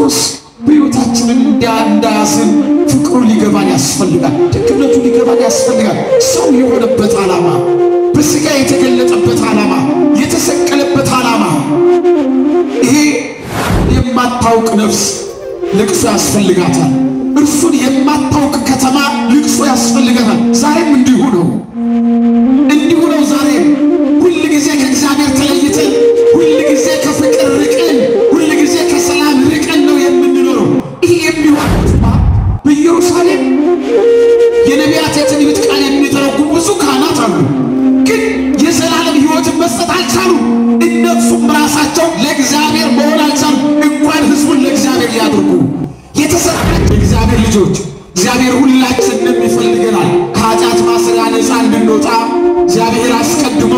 ክርስቶስ በሕይወታችን እንዳያዝን ፍቅሩ ሊገባን ያስፈልጋል። ደግነቱ ሊገባን ያስፈልጋል። ሰው የሆነበት ዓላማ፣ በሥጋ የተገለጠበት ዓላማ፣ የተሰቀለበት ዓላማ ይሄ የማታውቅ ነፍስ ልቅሶ ያስፈልጋታል። እርሱን የማታውቅ ከተማ ልቅሶ ያስፈልጋታል። ዛሬም እንዲሁ ነው። ዛሬም ሁል ጊዜ ከእግዚአብሔር ተለይተን፣ ሁል ጊዜ ከፍቅር ርቀን፣ ሁል ጊዜ ከሰላም ርቀን ነው የምንኖረው። ይሄ የሚሆነው በኢየሩሳሌም የነቢያት የትንቢት ቃል የሚተረጉሙ ብዙ ካህናት አሉ፣ ግን የዘላለም ሕይወትን መስጠት አልቻሉ። እነሱም ራሳቸው ለእግዚአብሔር መሆን አልቻሉ። እንኳን ሕዝቡን ለእግዚአብሔር ያድርጉ። የተሰጣቸው የእግዚአብሔር ልጆች እግዚአብሔር ሁላችንንም ይፈልገናል። ከኃጢአት ማሰሪያ ነፃ እንድንወጣ እግዚአብሔር አስቀድሞ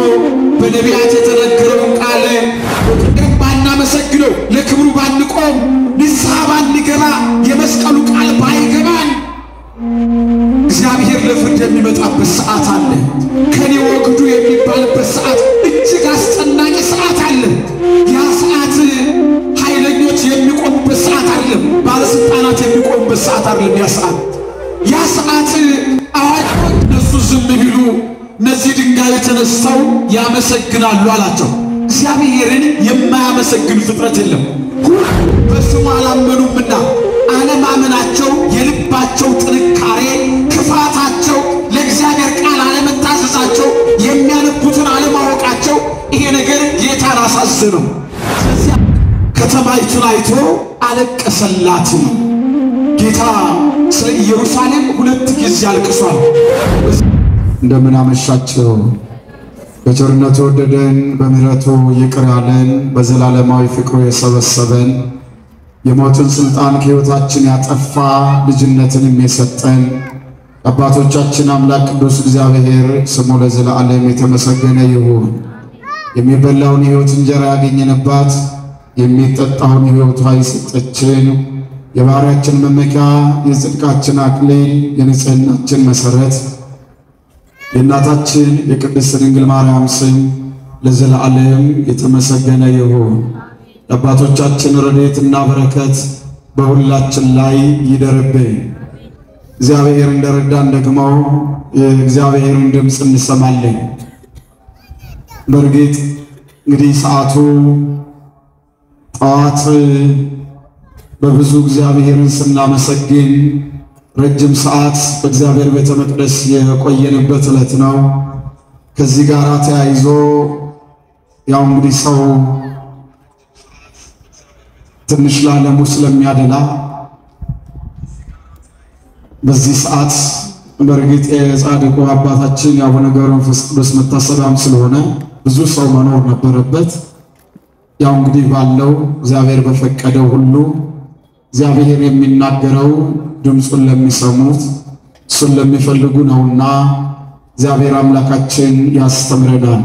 በነቢያት የተነገረውን ቃል በቅድም ባናመሰግነው፣ ለክብሩ ባንቆም፣ ንስሐ ባንገባ፣ የመስቀሉ ቃል ባይገባን እግዚአብሔር ለፍርድ የሚመጣበት ሰዓት አለ። ከኔ ወግዱ የሚባልበት ሰዓት፣ እጅግ አስጨናቂ ሰዓት አለ። ያ ሰዓት ኃይለኞች የሚቆሙበት ሰዓት አይደለም፣ ባለስልጣናት የሚቆሙበት ሰዓት አይደለም። ያ ሰዓት አዋቂዎች እነሱ ዝም ቢሉ እነዚህ ድንጋዮች ተነስተው ያመሰግናሉ አላቸው። እግዚአብሔርን የማያመሰግን ፍጥረት የለም። በስሙ አላመኑምና አለማመናቸው፣ የልባቸው ጥንካሬ፣ ክፋታቸው፣ ለእግዚአብሔር ቃል አለመታዘዛቸው፣ የሚያነቡትን አለማወቃቸው ይሄ ነገር ጌታን አሳዘነው። ስለዚህ ከተማይቱን አይቶ አለቀሰላት። ጌታ ስለ ኢየሩሳሌም 2 ጊዜ አልቅሷል። እንደምን አመሻችሁ። በቸርነቱ ወደደን፣ በምህረቱ ይቅር ያለን፣ በዘላለማዊ ፍቅሩ የሰበሰበን፣ የሞትን ስልጣን ከሕይወታችን ያጠፋ፣ ልጅነትንም የሰጠን አባቶቻችን አምላክ ቅዱስ እግዚአብሔር ስሙ ለዘላለም የተመሰገነ ይሁን። የሚበላውን የሕይወት እንጀራ ያገኘንባት፣ የሚጠጣውን የሕይወት ውሃ የሰጠችን፣ የባህሪያችን መመኪያ፣ የጽድቃችን አክሊል፣ የንጽሕናችን መሠረት የእናታችን የቅድስት ድንግል ማርያም ስም ለዘላለም የተመሰገነ ይሁን። አባቶቻችን ረድኤትና በረከት በሁላችን ላይ ይደርብን። እግዚአብሔር እንደረዳን ደግሞ የእግዚአብሔርን ድምፅ እንሰማለን። በእርግጥ እንግዲህ ሰዓቱ ጠዋት በብዙ እግዚአብሔርን ስናመሰግን ረጅም ሰዓት በእግዚአብሔር ቤተ መቅደስ የቆየንበት ዕለት ነው። ከዚህ ጋር ተያይዞ ያው እንግዲህ ሰው ትንሽ ለዓለሙ ስለሚያደላ በዚህ ሰዓት በእርግጥ የጻድቁ አባታችን የአቡነ ገብረ መንፈስ ቅዱስ መታሰቢያም ስለሆነ ብዙ ሰው መኖር ነበረበት። ያው እንግዲህ ባለው እግዚአብሔር በፈቀደው ሁሉ እግዚአብሔር የሚናገረው ድምፁን ለሚሰሙት እሱን ለሚፈልጉ ነውና እግዚአብሔር አምላካችን ያስተምረናል።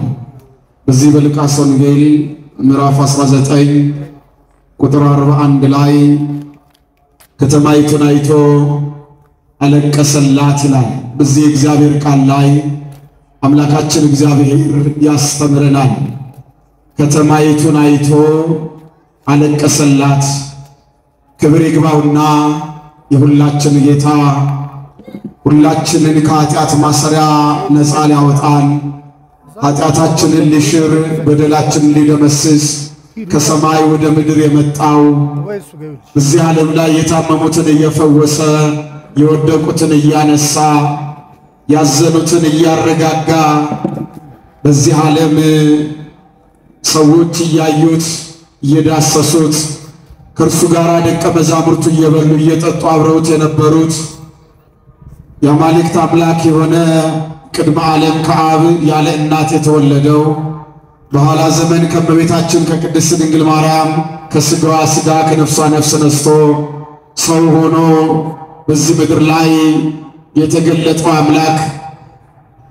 በዚህ በሉቃስ ወንጌል ምዕራፍ 19 ቁጥር 41 ላይ ከተማይቱን አይቶ አለቀሰላት ይላል። በዚህ እግዚአብሔር ቃል ላይ አምላካችን እግዚአብሔር ያስተምረናል። ከተማይቱን አይቶ አለቀሰላት። ክብር ይግባውና የሁላችን ጌታ ሁላችንን ከኃጢአት ማሰሪያ ነፃ ሊያወጣን፣ ኃጢአታችንን ሊሽር፣ በደላችንን ሊደመስስ ከሰማይ ወደ ምድር የመጣው በዚህ ዓለም ላይ የታመሙትን እየፈወሰ፣ የወደቁትን እያነሳ፣ ያዘኑትን እያረጋጋ፣ በዚህ ዓለም ሰዎች እያዩት እየዳሰሱት ከእርሱ ጋር ደቀ መዛሙርቱ እየበሉ እየጠጡ አብረውት የነበሩት የአማልክት አምላክ የሆነ ቅድመ ዓለም ከአብ ያለ እናት የተወለደው በኋላ ዘመን ከእመቤታችን ከቅድስት ድንግል ማርያም ከሥጋዋ ሥጋ ከነፍሷ ነፍስ ነስቶ ሰው ሆኖ በዚህ ምድር ላይ የተገለጠው አምላክ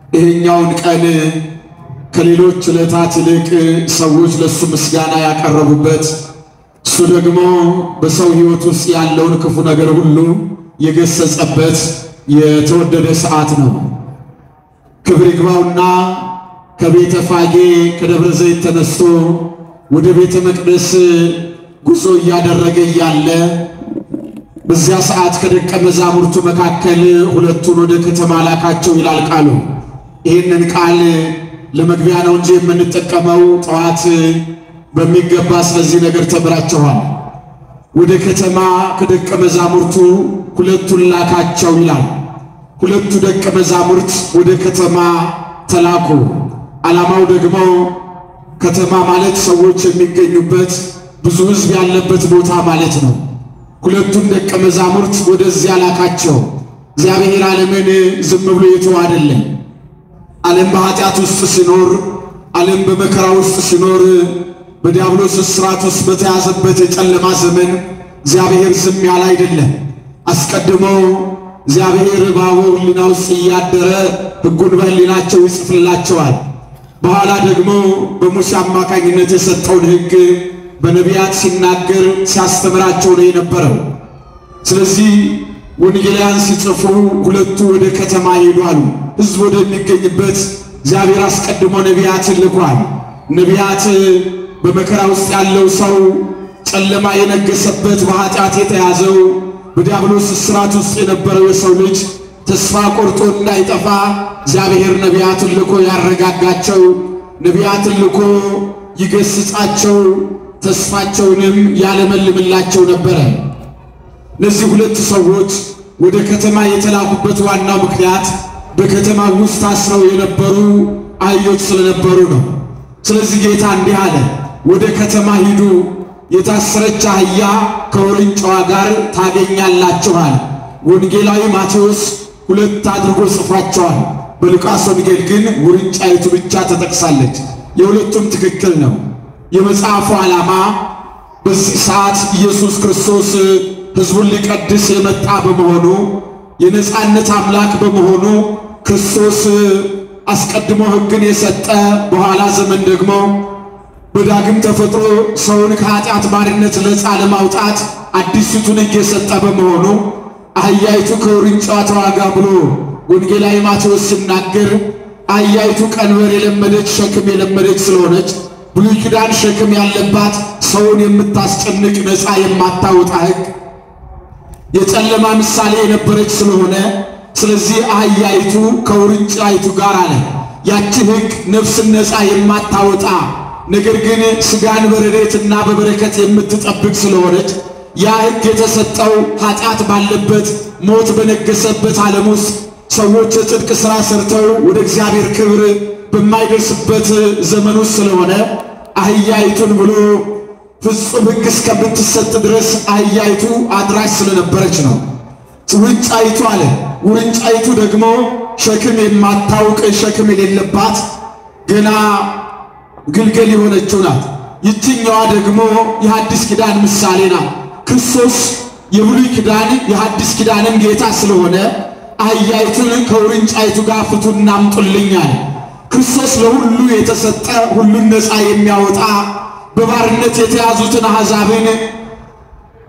ይህኛውን ቀን ከሌሎች ዕለታት ይልቅ ሰዎች ለእሱ ምስጋና ያቀረቡበት፣ እሱ ደግሞ በሰው ሕይወት ውስጥ ያለውን ክፉ ነገር ሁሉ የገሰጸበት የተወደደ ሰዓት ነው። ክብር ይግባውና ከቤተ ፋጌ ከደብረ ዘይት ተነስቶ ወደ ቤተ መቅደስ ጉዞ እያደረገ ያለ በዚያ ሰዓት ከደቀ መዛሙርቱ መካከል ሁለቱን ወደ ከተማ ላካቸው ይላል ቃሉ። ይህንን ቃል ለመግቢያ ነው እንጂ የምንጠቀመው ጠዋት በሚገባ ስለዚህ ነገር ተብራችኋል። ወደ ከተማ ከደቀ መዛሙርቱ ሁለቱን ላካቸው ይላል። ሁለቱ ደቀ መዛሙርት ወደ ከተማ ተላኩ። ዓላማው ደግሞ ከተማ ማለት ሰዎች የሚገኙበት ብዙ ሕዝብ ያለበት ቦታ ማለት ነው። ሁለቱን ደቀ መዛሙርት ወደዚያ ላካቸው። እግዚአብሔር ዓለምን ዝም ብሎ የተወ አይደለም። ዓለም በኃጢአት ውስጥ ሲኖር፣ ዓለም በመከራ ውስጥ ሲኖር፣ በዲያብሎስ እስራት ውስጥ በተያዘበት የጨለማ ዘመን እግዚአብሔር ዝም ያለ አይደለም። አስቀድሞ እግዚአብሔር በአበው ሕሊና ውስጥ እያደረ ሕጉን በሕሊናቸው ይጽፍላቸዋል። በኋላ ደግሞ በሙሴ አማካኝነት የሰጠውን ሕግ በነቢያት ሲናገር ሲያስተምራቸው ነው የነበረው። ስለዚህ ወንጌላውያን ሲጽፉ ሁለቱ ወደ ከተማ ሄዷል። ሕዝብ ወደሚገኝበት እግዚአብሔር አስቀድሞ ነቢያትን ልኳል። ነቢያት በመከራ ውስጥ ያለው ሰው ጨለማ የነገሰበት በኃጢአት የተያዘው በዲያብሎስ እስራት ውስጥ የነበረው የሰው ልጅ ተስፋ ቆርጦ እንዳይጠፋ እግዚአብሔር ነቢያትን ልኮ ያረጋጋቸው፣ ነቢያትን ልኮ ይገስጻቸው፣ ተስፋቸውንም ያለመልምላቸው ነበረ። እነዚህ ሁለት ሰዎች ወደ ከተማ የተላኩበት ዋናው ምክንያት በከተማ ውስጥ ታስረው የነበሩ አህዮች ስለነበሩ ነው። ስለዚህ ጌታ እንዲህ አለ፣ ወደ ከተማ ሂዱ፣ የታሰረች አህያ ከውርንጫዋ ጋር ታገኛላችኋል። ወንጌላዊ ማቴዎስ ሁለት አድርጎ ጽፏቸዋል። በሉቃስ ወንጌል ግን ውርንጫይቱ ብቻ ተጠቅሳለች። የሁለቱም ትክክል ነው። የመጽሐፉ ዓላማ በዚህ ሰዓት ኢየሱስ ክርስቶስ ሕዝቡን ሊቀድስ የመጣ በመሆኑ የነጻነት አምላክ በመሆኑ ክርስቶስ አስቀድሞ ሕግን የሰጠ በኋላ ዘመን ደግሞ በዳግም ተፈጥሮ ሰውን ከኃጢአት ባርነት ነፃ ለማውጣት አዲስቱን ሕግ የሰጠ በመሆኑ አህያይቱ ከውርንጫዋ ተዋጋ ብሎ ወንጌላዊ ማቴዎስ ሲናገር አህያይቱ ቀንበር የለመደች ሸክም የለመደች ስለሆነች ብሉይ ኪዳን ሸክም ያለባት ሰውን የምታስጨንቅ ነፃ የማታወጣ ሕግ የጨለማ ምሳሌ የነበረች ስለሆነ ስለዚህ አህያይቱ ከውርንጫይቱ ጋር አለ። ያቺ ሕግ ነፍስን ነፃ የማታወጣ ነገር ግን ስጋን በረድኤትና በበረከት የምትጠብቅ ስለሆነች ያ ሕግ የተሰጠው ኃጢአት ባለበት ሞት በነገሰበት ዓለም ውስጥ ሰዎች የጽድቅ ሥራ ሰርተው ወደ እግዚአብሔር ክብር በማይደርስበት ዘመን ውስጥ ስለሆነ አህያይቱን ብሎ ፍጹም ሕግ እስከምትሰጥ ድረስ አህያይቱ አድራሽ ስለነበረች ነው። ውርንጫይቱ አለ። ውርንጫይቱ ደግሞ ሸክም የማታውቅ ሸክም የሌለባት ገና ግልገል የሆነችው ናት። ይችኛዋ ደግሞ የሐዲስ ኪዳን ምሳሌ ናት። ክርስቶስ የብሉይ ኪዳን የሐዲስ ኪዳንም ጌታ ስለሆነ አህያይቱን ከውርንጫይቱ ጋር ፍቱና አምጡልኛል። ክርስቶስ ለሁሉ የተሰጠ ሁሉን ነፃ የሚያወጣ በባርነት የተያዙትን አሕዛብን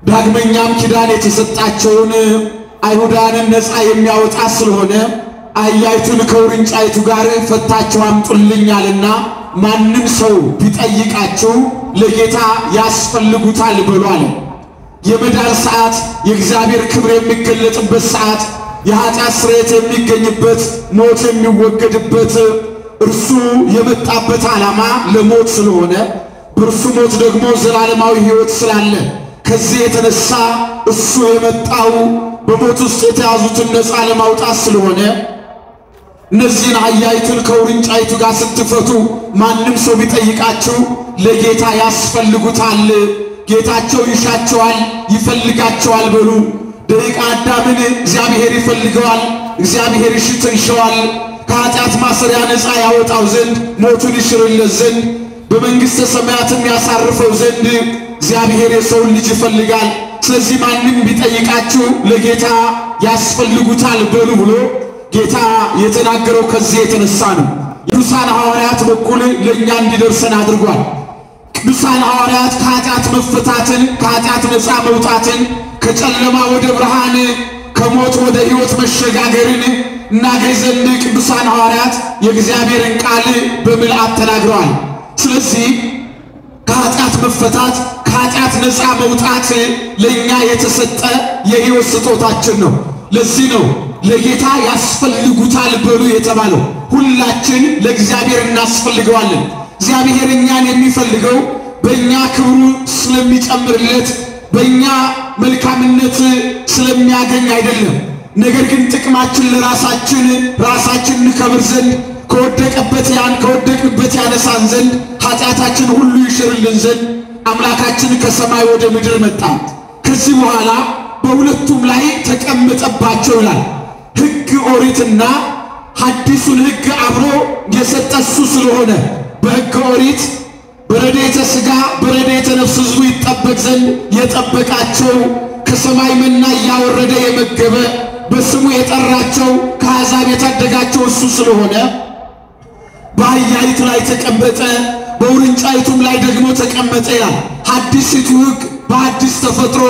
ዳግመኛም ኪዳን የተሰጣቸውን አይሁዳንን ነፃ የሚያወጣ ስለሆነ አህያይቱን ከውርንጫይቱ ጋር ፈታችሁ አምጡልኛልና ማንም ሰው ቢጠይቃችሁ ለጌታ ያስፈልጉታል ብሏል። የመዳን ሰዓት የእግዚአብሔር ክብር የሚገለጥበት ሰዓት የኃጢአት ስርየት የሚገኝበት ሞት የሚወገድበት እርሱ የመጣበት ዓላማ ለሞት ስለሆነ በእርሱ ሞት ደግሞ ዘላለማዊ ሕይወት ስላለ ከዚህ የተነሳ እሱ የመጣው በሞት ውስጥ የተያዙትን ነፃ ለማውጣት ስለሆነ እነዚህን አህያይቱን ከውርንጫይቱ ጋር ስትፈቱ ማንም ሰው ቢጠይቃችሁ ለጌታ ያስፈልጉታል፣ ጌታቸው ይሻቸዋል፣ ይፈልጋቸዋል በሉ። ደቂቀ አዳምን እግዚአብሔር ይፈልገዋል፣ እግዚአብሔር ይሽተዋል። ከኃጢአት ማሰሪያ ነፃ ያወጣው ዘንድ ሞቱን ይሽርለት ዘንድ በመንግሥተ ሰማያትም ያሳርፈው ዘንድ እግዚአብሔር የሰውን ልጅ ይፈልጋል። ስለዚህ ማንም ቢጠይቃችሁ ለጌታ ያስፈልጉታል በሉ ብሎ ጌታ የተናገረው ከዚህ የተነሳ ነው። ቅዱሳን ሐዋርያት በኩል ለእኛ እንዲደርሰን አድርጓል። ቅዱሳን ሐዋርያት ከኃጢአት መፈታትን ከኃጢአት ነፃ መውጣትን ከጨለማ ወደ ብርሃን ከሞት ወደ ሕይወት መሸጋገርን እናገኝ ዘንድ ቅዱሳን ሐዋርያት የእግዚአብሔርን ቃል በምልአት ተናግረዋል። ስለዚህ ከኃጢአት መፈታት ከኃጢአት ነፃ መውጣት ለኛ የተሰጠ የሕይወት ስጦታችን ነው። ለዚህ ነው ለጌታ ያስፈልጉታል በሉ የተባለው። ሁላችን ለእግዚአብሔር እናስፈልገዋለን። እግዚአብሔር እኛን የሚፈልገው በእኛ ክብሩ ስለሚጨምርለት በእኛ መልካምነት ስለሚያገኝ አይደለም። ነገር ግን ጥቅማችን ለራሳችን እንከብር ዘንድ ከወደቅንበት ያነሳን ዘንድ ኃጢአታችን ሁሉ ይሽርልን ዘንድ አምላካችን ከሰማይ ወደ ምድር መጣ። ከዚህ በኋላ በሁለቱም ላይ ተቀመጠባቸው ይላል። ሕግ ኦሪትና ሐዲሱን ሕግ አብሮ የሰጠ እሱ ስለሆነ በሕገ ኦሪት በረድኤተ ሥጋ በረድኤተ ነፍስ ሕዝቡ ይጠበቅ ዘንድ የጠበቃቸው ከሰማይ መና እያወረደ የመገበ በስሙ የጠራቸው ከአሕዛብ የታደጋቸው እሱ ስለሆነ በአህያይቱ ላይ ተቀመጠ፣ በውርንጫይቱም ላይ ደግሞ ተቀመጠ ይላል። ሐዲሲቱ ሕግ በአዲስ ተፈጥሮ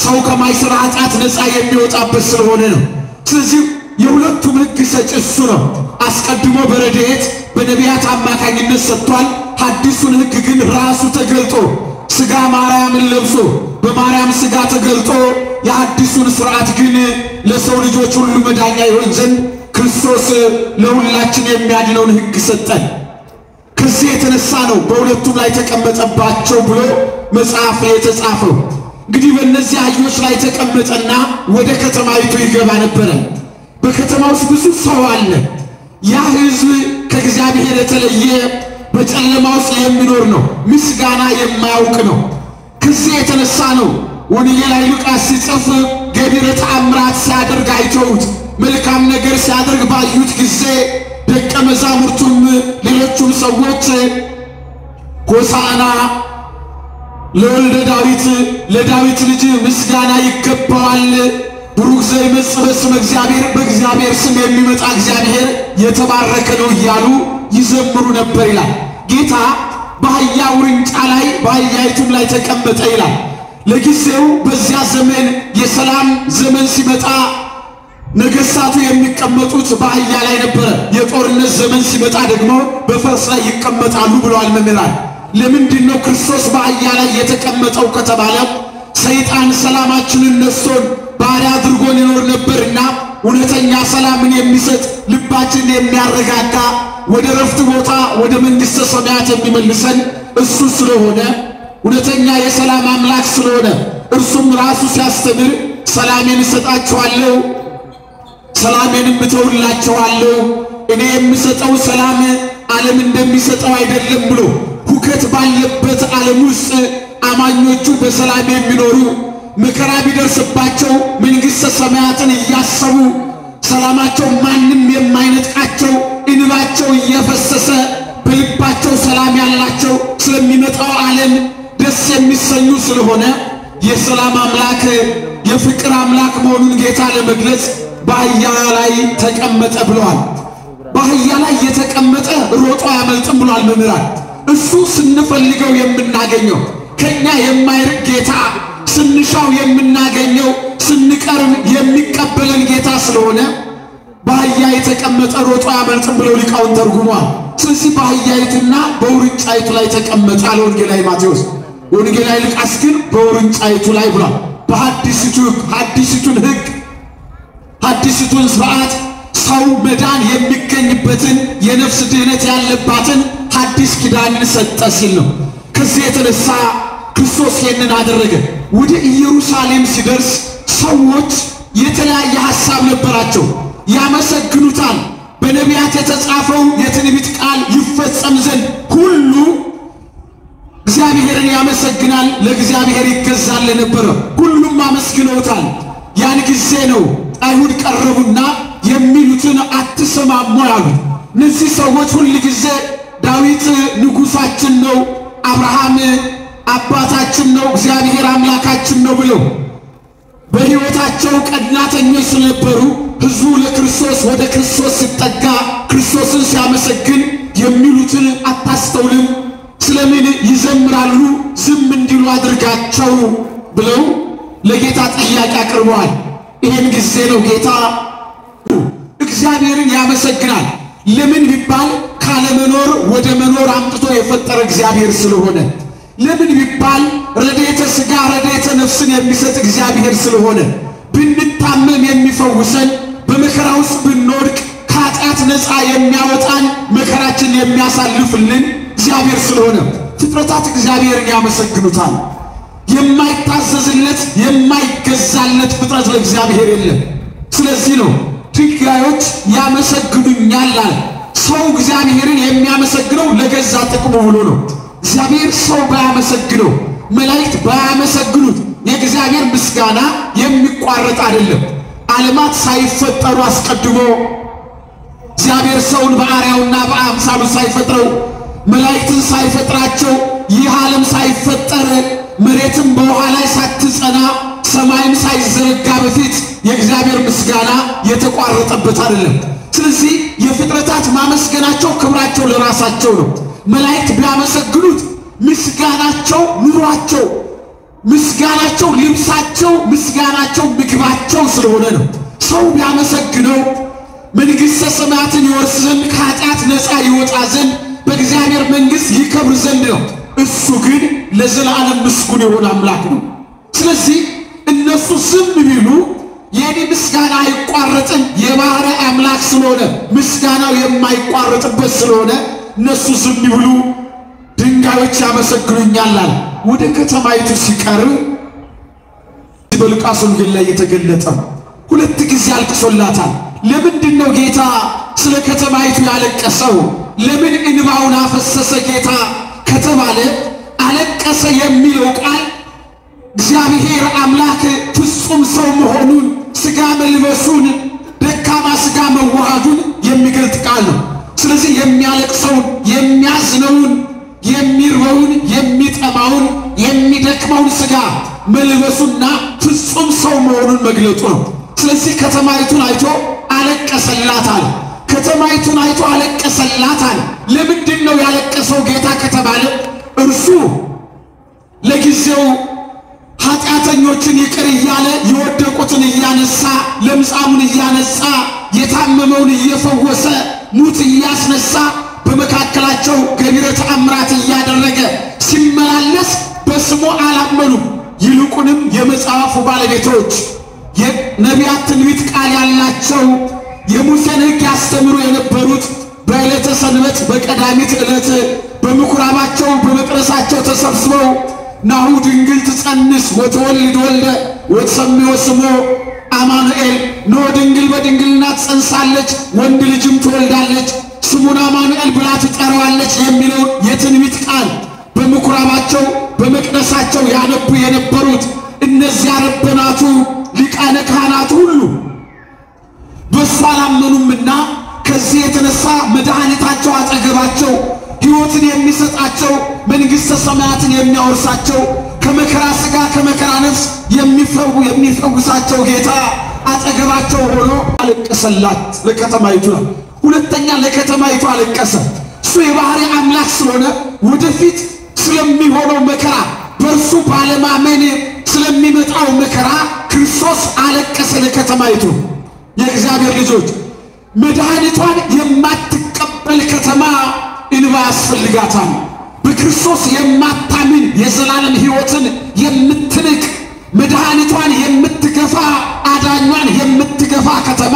ሰው ከማይሰራ ኃጢአት ነፃ የሚወጣበት ስለሆነ ነው። ስለዚህ የሁለቱም ሕግ ሰጪ እሱ ነው። አስቀድሞ በረድኤት በነቢያት አማካኝነት ሰጥቷል። ሐዲሱን ሕግ ግን ራሱ ተገልጦ ሥጋ ማርያምን ለብሶ በማርያም ሥጋ ተገልጦ የሐዲሱን ሥርዓት ግን ለሰው ልጆች ሁሉ መዳኛ ይሆን ዘንድ ክርስቶስ ለሁላችን የሚያድነውን ሕግ ሰጠን። ከዚህ የተነሳ ነው በሁለቱም ላይ ተቀመጠባቸው ብሎ መጽሐፍ የተጻፈው። እንግዲህ በእነዚህ አህዮች ላይ ተቀመጠና ወደ ከተማይቱ ይገባ ነበረ። በከተማ ውስጥ ብዙ ሰው አለ። ያ ሕዝብ ከእግዚአብሔር የተለየ በጨለማ ውስጥ የሚኖር ነው። ምስጋና የማያውቅ ነው። ከዚህ የተነሳ ነው ወንጌላዊ ሉቃስ ሲጽፍ ገቢረ ተአምራት ሲያደርግ አይተውት መልካም ነገር ሲያደርግ ባዩት ጊዜ ደቀ መዛሙርቱም ሌሎቹም ሰዎች ሆሳዕና ለወልደ ዳዊት ለዳዊት ልጅ ምስጋና ይገባዋል፣ ብሩክ ዘይመጽእ በስመ እግዚአብሔር፣ በእግዚአብሔር ስም የሚመጣ እግዚአብሔር የተባረከ ነው እያሉ ይዘምሩ ነበር ይላል። ጌታ በአህያ ውርንጫ ላይ በአህያይቱም ላይ ተቀመጠ ይላል። ለጊዜው በዚያ ዘመን የሰላም ዘመን ሲመጣ ነገሥታቱ የሚቀመጡት በአህያ ላይ ነበረ። የጦርነት ዘመን ሲመጣ ደግሞ በፈረስ ላይ ይቀመጣሉ ብለዋል መምህራን። ለምንድን ነው ክርስቶስ በአህያ ላይ የተቀመጠው ከተባለ ሰይጣን ሰላማችንን ነስቶን ባሪያ አድርጎን ይኖር ነበርና እውነተኛ ሰላምን የሚሰጥ ልባችንን የሚያረጋጋ ወደ ረፍት ቦታ ወደ መንግሥተ ሰማያት የሚመልሰን እሱ ስለሆነ እውነተኛ የሰላም አምላክ ስለሆነ እርሱም ራሱ ሲያስተምር ሰላሜን እሰጣችኋለሁ ሰላሜንም እተውላችኋለሁ፣ እኔ የምሰጠው ሰላም ዓለም እንደሚሰጠው አይደለም ብሎ ሁከት ባለበት ዓለም ውስጥ አማኞቹ በሰላም የሚኖሩ መከራ ቢደርስባቸው መንግሥተ ሰማያትን እያሰቡ ሰላማቸው ማንም የማይነጥቃቸው እንባቸው እየፈሰሰ በልባቸው ሰላም ያላቸው ስለሚመጣው ዓለም ደስ የሚሰኙ ስለሆነ የሰላም አምላክ የፍቅር አምላክ መሆኑን ጌታ ለመግለጽ በአህያ ላይ ተቀመጠ ብለዋል። በአህያ ላይ የተቀመጠ ሮጦ አያመልጥም ብለዋል መምህራን። እሱ ስንፈልገው የምናገኘው ከኛ የማይርቅ ጌታ ስንሻው የምናገኘው ስንቀርብ የሚቀበለን ጌታ ስለሆነ በአህያ የተቀመጠ ሮጦ አያመልጥም ብለው ሊቃውንት ተርጉመዋል። ስለዚህ በአህያይቱና በውርንጫይቱ ላይ ተቀመጠ አለ ወንጌላዊ ማቴዎስ። ወንጌላዊ ሉቃስ ግን በውርንጫይቱ ላይ ብሏል። ሐዲሲቱን ሕግ ሐዲሲቱን ሥርዓት ሰው መዳን የሚገኝበትን የነፍስ ድህነት ያለባትን ሐዲስ ኪዳንን ሰጠ ሲል ነው። ከዚህ የተነሳ ክርስቶስ ይህንን አደረገ። ወደ ኢየሩሳሌም ሲደርስ ሰዎች የተለያየ ሐሳብ ነበራቸው። ያመሰግኑታል። በነቢያት የተጻፈው የትንቢት ቃል ይፈጸም ዘንድ ሁሉ እግዚአብሔርን ያመሰግናል፣ ለእግዚአብሔር ይገዛል ነበረ። ሁሉም አመስግነውታል። ያን ጊዜ ነው አይሁድ ቀረቡና የሚሉትን አትሰማሙ ያሉት። እነዚህ ሰዎች ሁል ጊዜ ዳዊት ንጉሳችን ነው፣ አብርሃም አባታችን ነው፣ እግዚአብሔር አምላካችን ነው ብለው በሕይወታቸው ቀናተኞች ስለነበሩ ሕዝቡ ለክርስቶስ ወደ ክርስቶስ ሲጠጋ ክርስቶስን ሲያመሰግን የሚሉትን አታስተውልም፣ ስለምን ይዘምራሉ? ዝም እንዲሉ አድርጋቸው ብለው ለጌታ ጥያቄ አቅርበዋል። ይህን ጊዜ ነው ጌታ እግዚአብሔርን ያመሰግናል። ለምን ቢባል ካለመኖር ወደ መኖር አምጥቶ የፈጠረ እግዚአብሔር ስለሆነ። ለምን ቢባል ረድኤተ ሥጋ ረድኤተ ነፍስን የሚሰጥ እግዚአብሔር ስለሆነ ብንታመም የሚፈውሰን በመከራ ውስጥ ብንወድቅ ከኃጢአት ነፃ የሚያወጣን መከራችን የሚያሳልፍልን እግዚአብሔር ስለሆነ ፍጥረታት እግዚአብሔርን ያመሰግኑታል። የማይታዘዝለት የማይገዛለት ፍጥረት ለእግዚአብሔር የለም። ስለዚህ ነው ድንጋዮች ያመሰግኑኛል አለ። ሰው እግዚአብሔርን የሚያመሰግነው ለገዛ ጥቅሙ ብሎ ነው። እግዚአብሔር ሰው ባያመሰግነው መላእክት ባያመሰግኑት የእግዚአብሔር ምስጋና የሚቋረጥ አይደለም። ዓለማት ሳይፈጠሩ አስቀድሞ እግዚአብሔር ሰውን በአርአያውና በአምሳሉ ሳይፈጥረው መላእክትን ሳይፈጥራቸው ይህ ዓለም ሳይፈጠር መሬትም በውሃ ላይ ሳትጸና ሰማይም ሳይዘረጋ በፊት የእግዚአብሔር ምስጋና የተቋረጠበት አይደለም። ስለዚህ የፍጥረታት ማመስገናቸው ክብራቸው ለራሳቸው ነው። መላእክት ቢያመሰግኑት ምስጋናቸው ኑሯቸው፣ ምስጋናቸው ልብሳቸው፣ ምስጋናቸው ምግባቸው ስለሆነ ነው። ሰው ቢያመሰግነው መንግሥተ ሰማያትን ይወርስ ዘንድ ከኃጢአት ነፃ ይወጣ ዘንድ በእግዚአብሔር መንግሥት ይከብር ዘንድ ነው። እሱ ግን ለዘላለም ምስጉን የሆነ አምላክ ነው። ስለዚህ እነሱ ዝም ቢሉ የኔ ምስጋና አይቋረጥም። የባህሪ አምላክ ስለሆነ ምስጋናው የማይቋረጥበት ስለሆነ እነሱ ዝም ቢሉ ድንጋዮች ያመሰግኑኛል አለ። ወደ ከተማይቱ ሲቀርብ በሉቃስ ወንጌል ላይ የተገለጠ ሁለት ጊዜ አልቅሶላታል። ለምንድን ነው ጌታ ስለ ከተማይቱ ያለቀሰው? ለምን እንባውን አፈሰሰ ጌታ ከተባለ አለቀሰ የሚለው ቃል እግዚአብሔር አምላክ ፍጹም ሰው መሆኑን ሥጋ መልበሱን ደካማ ሥጋ መዋሃዱን የሚገልጥ ቃል ነው። ስለዚህ የሚያለቅሰውን፣ የሚያዝነውን፣ የሚርበውን፣ የሚጠማውን፣ የሚደክመውን ሥጋ መልበሱና ፍጹም ሰው መሆኑን መግለጡ ነው። ስለዚህ ከተማይቱን አይቶ አለቀሰላታል። ከተማይቱን አይቶ አለቀሰላታል። ለምንድን ነው ያለቀሰው ጌታ ከተባለ እርሱ ለጊዜው ኃጢአተኞችን ይቅር እያለ የወደቁትን እያነሳ ለምጻሙን እያነጻ የታመመውን እየፈወሰ ሙት እያስነሳ በመካከላቸው ገቢረ ተአምራት እያደረገ ሲመላለስ በስሙ አላመኑም። ይልቁንም የመጽሐፉ ባለቤቶች የነቢያት ትንቢት ቃል ያላቸው የሙሴን ሕግ ያስተምሩ የነበሩት በዕለተ ሰንበት በቀዳሚት ዕለት በምኩራባቸው በመቅደሳቸው ተሰብስበው ናሁ ድንግል ትጸንስ ወትወልድ ወልደ ወትሰምዮ ስሞ አማኑኤል፣ ኖ ድንግል በድንግልና ትጸንሳለች ወንድ ልጅም ትወልዳለች ስሙን አማኑኤል ብላ ትጠራዋለች የሚለውን የትንቢት ቃል በምኩራባቸው በመቅደሳቸው ያነቡ የነበሩት እነዚያ ረበናቱ ሊቃነ ካህናቱ ሁሉ በእሱ አላመኑምና ከዚህ የተነሳ መድኃኒታቸው አጠገባቸው ሕይወትን የሚሰጣቸው መንግሥተ ሰማያትን የሚያወርሳቸው ከመከራ ሥጋ ከመከራ ነፍስ የሚፈውሳቸው ጌታ አጠገባቸው ሆኖ አለቀሰላት ለከተማይቱ ነው። ሁለተኛ ለከተማይቱ አለቀሰ። እሱ የባህሪ አምላክ ስለሆነ ወደፊት ስለሚሆነው መከራ በእርሱ ባለማመን ስለሚመጣው መከራ ክርስቶስ አለቀሰ ለከተማይቱ። የእግዚአብሔር ልጆች መድኃኒቷን የማትቀበል ከተማ እንባ ያስፈልጋታል። በክርስቶስ የማታምን የዘላለም ሕይወትን የምትንቅ መድኃኒቷን የምትገፋ አዳኟን የምትገፋ ከተማ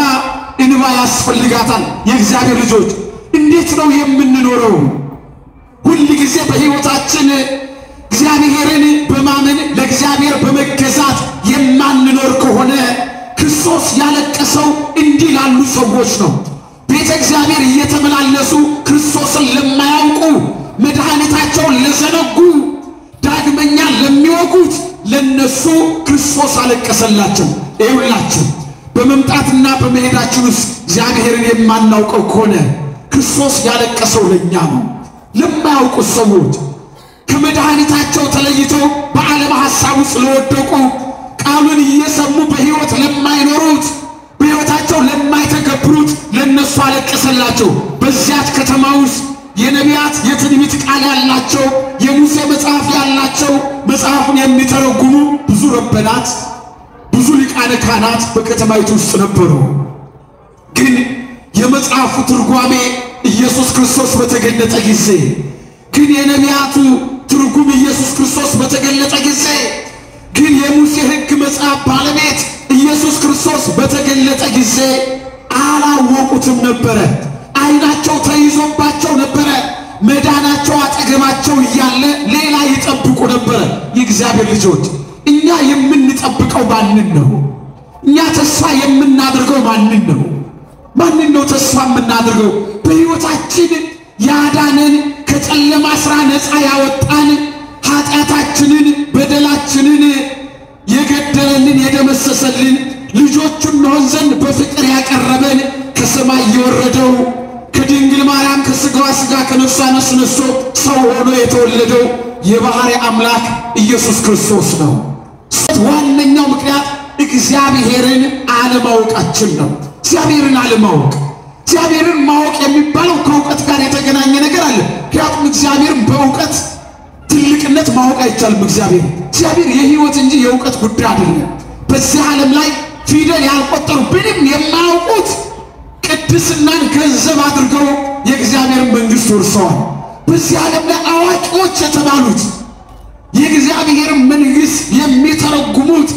እንባ ያስፈልጋታል። የእግዚአብሔር ልጆች እንዴት ነው የምንኖረው? ሁል ጊዜ በሕይወታችን እግዚአብሔርን በማመን ለእግዚአብሔር በመገዛት የማንኖር ከሆነ ክርስቶስ ያለቀሰው እንዲህ ላሉ ሰዎች ነው። ቤተ እግዚአብሔር እየተመላለሱ ክርስቶስን ለማያውቁ መድኃኒታቸውን ለዘነጉ ዳግመኛ ለሚወጉት ለነሱ ክርስቶስ አለቀሰላቸው። ይኸውላችሁ በመምጣትና በመሄዳችን ውስጥ እግዚአብሔርን የማናውቀው ከሆነ ክርስቶስ ያለቀሰው ለኛ ነው። ለማያውቁት ሰዎች ከመድኃኒታቸው ተለይተው በዓለም ሐሳብ ውስጥ ለወደቁ ቃሉን እየሰሙ በሕይወት ለማይኖሩት በሕይወታቸው ለማይተገብሩት ለነሱ አለቀሰላቸው። በዚያች ከተማ ውስጥ የነቢያት የትንቢት ቃል ያላቸው የሙሴ መጽሐፍ ያላቸው መጽሐፉን የሚተረጉሙ ብዙ ረበናት ብዙ ሊቃነ ካህናት በከተማይቱ ውስጥ ነበሩ። ግን የመጽሐፉ ትርጓሜ ኢየሱስ ክርስቶስ በተገለጠ ጊዜ ግን የነቢያቱ ትርጉም ኢየሱስ ክርስቶስ በተገለጠ ጊዜ ግን የሙሴ ሕግ መጽሐፍ ባለቤት ኢየሱስ ክርስቶስ በተገለጠ ጊዜ አላወቁትም ነበረ። ዓይናቸው ተይዞባቸው ነበረ። መዳናቸው አጠገባቸው እያለ ሌላ ይጠብቁ ነበረ። የእግዚአብሔር ልጆች እኛ የምንጠብቀው ማንን ነው? እኛ ተስፋ የምናደርገው ማንን ነው? ማንን ነው ተስፋ የምናደርገው? በሕይወታችን ያዳነን፣ ከጨለማ ሥራ ነፃ ያወጣን፣ ኃጢአታችንን በደላችንን የገደለልን የደመሰሰልን፣ ልጆቹን እንሆን ዘንድ በፍቅር ያቀረበን፣ ከሰማይ የወረደው ከድንግል ማርያም ከሥጋዋ ሥጋ ከነፍሷ ነፍስ ነስቶ ሰው ሆኖ የተወለደው የባሕርይ አምላክ ኢየሱስ ክርስቶስ ነው። ዋነኛው ምክንያት እግዚአብሔርን አለማወቃችን ነው። እግዚአብሔርን አለማወቅ። እግዚአብሔርን ማወቅ የሚባለው ከእውቀት ጋር የተገናኘ ነገር አለ። ምክንያቱም እግዚአብሔርን በእውቀት ትልቅነት ማወቅ አይቻልም። እግዚአብሔር የሕይወት እንጂ የእውቀት ጉዳይ አይደለም። በዚህ ዓለም ላይ ፊደል ያልቆጠሩ ምንም የማያውቁት ቅድስናን ገንዘብ አድርገው የእግዚአብሔርን መንግሥት ወርሰዋል። በዚህ ዓለም ላይ አዋቂዎች የተባሉት የእግዚአብሔርን መንግሥት የሚተረጉሙት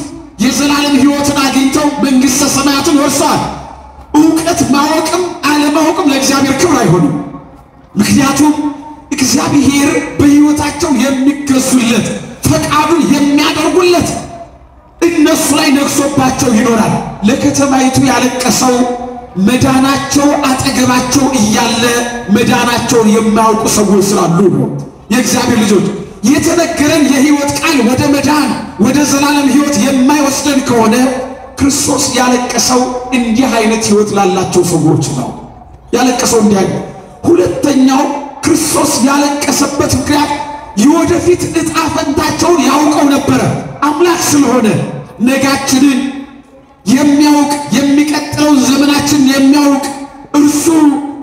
የዘላለም ሕይወትን አግኝተው መንግሥተ ሰማያትን ወርሰዋል። እውቀት ማወቅም አለማወቅም ለእግዚአብሔር ክብር አይሆንም። ምክንያቱም እግዚአብሔር በሕይወታቸው የሚገዙለት ፈቃዱን የሚያደርጉለት እነሱ ላይ ነግሶባቸው ይኖራል። ለከተማይቱ ያለቀሰው መዳናቸው አጠገባቸው እያለ መዳናቸውን የማያውቁ ሰዎች ስላሉ ነው። የእግዚአብሔር ልጆች የተነገረን የሕይወት ቃል ወደ መዳን ወደ ዘላለም ሕይወት የማይወስደን ከሆነ ክርስቶስ ያለቀሰው እንዲህ አይነት ሕይወት ላላቸው ሰዎች ነው። ያለቀሰው እንዲህ አይነት። ሁለተኛው ክርስቶስ ያለቀሰበት ምክንያት የወደፊት ዕጣ ፈንታቸውን ያውቀው ነበረ። አምላክ ስለሆነ ነጋችንን የሚያውቅ የሚቀጥለውን ዘመናችንን የሚያውቅ እርሱ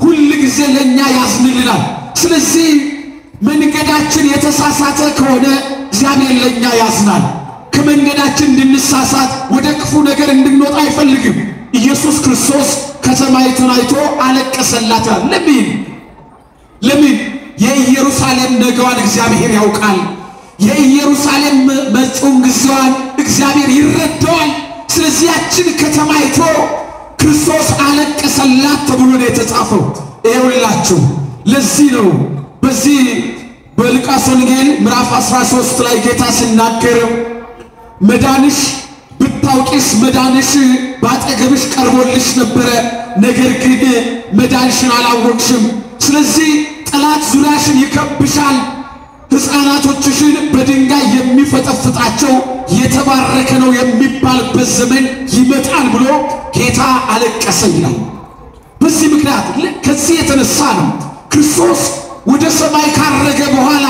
ሁል ጊዜ ለእኛ ያዝንልናል። ስለዚህ መንገዳችን የተሳሳተ ከሆነ እግዚአብሔር ለእኛ ያዝናል። ከመንገዳችን እንድንሳሳት ወደ ክፉ ነገር እንድንወጣ አይፈልግም። ኢየሱስ ክርስቶስ ከተማይቱን አይቶ አለቀሰላት። ለምን? የኢየሩሳሌም ነገዋን እግዚአብሔር ያውቃል። የኢየሩሳሌም መጪውን ጊዜዋን እግዚአብሔር ይረዳዋል። ስለዚህ ያችን ከተማ አይቶ ክርስቶስ አለቀሰላት ተብሎ ነው የተጻፈው። ይኸውላችሁ ለዚህ ነው በዚህ በሉቃስ ወንጌል ምዕራፍ 13 ላይ ጌታ ሲናገር መዳንሽ ብታውቂስ መዳንሽ ባጠገብሽ ቀርቦልሽ ነበረ፣ ነገር ግን መዳንሽን አላወቅሽም። ስለዚህ ጠላት ዙሪያሽን ይከብሻል፣ ሕፃናቶችሽን በድንጋይ የሚፈጠፍጣቸው የተባረከ ነው የሚባልበት ዘመን ይመጣል ብሎ ጌታ አለቀሰ ይላል። በዚህ ምክንያት ከዚህ የተነሳ ነው ክርስቶስ ወደ ሰማይ ካረገ በኋላ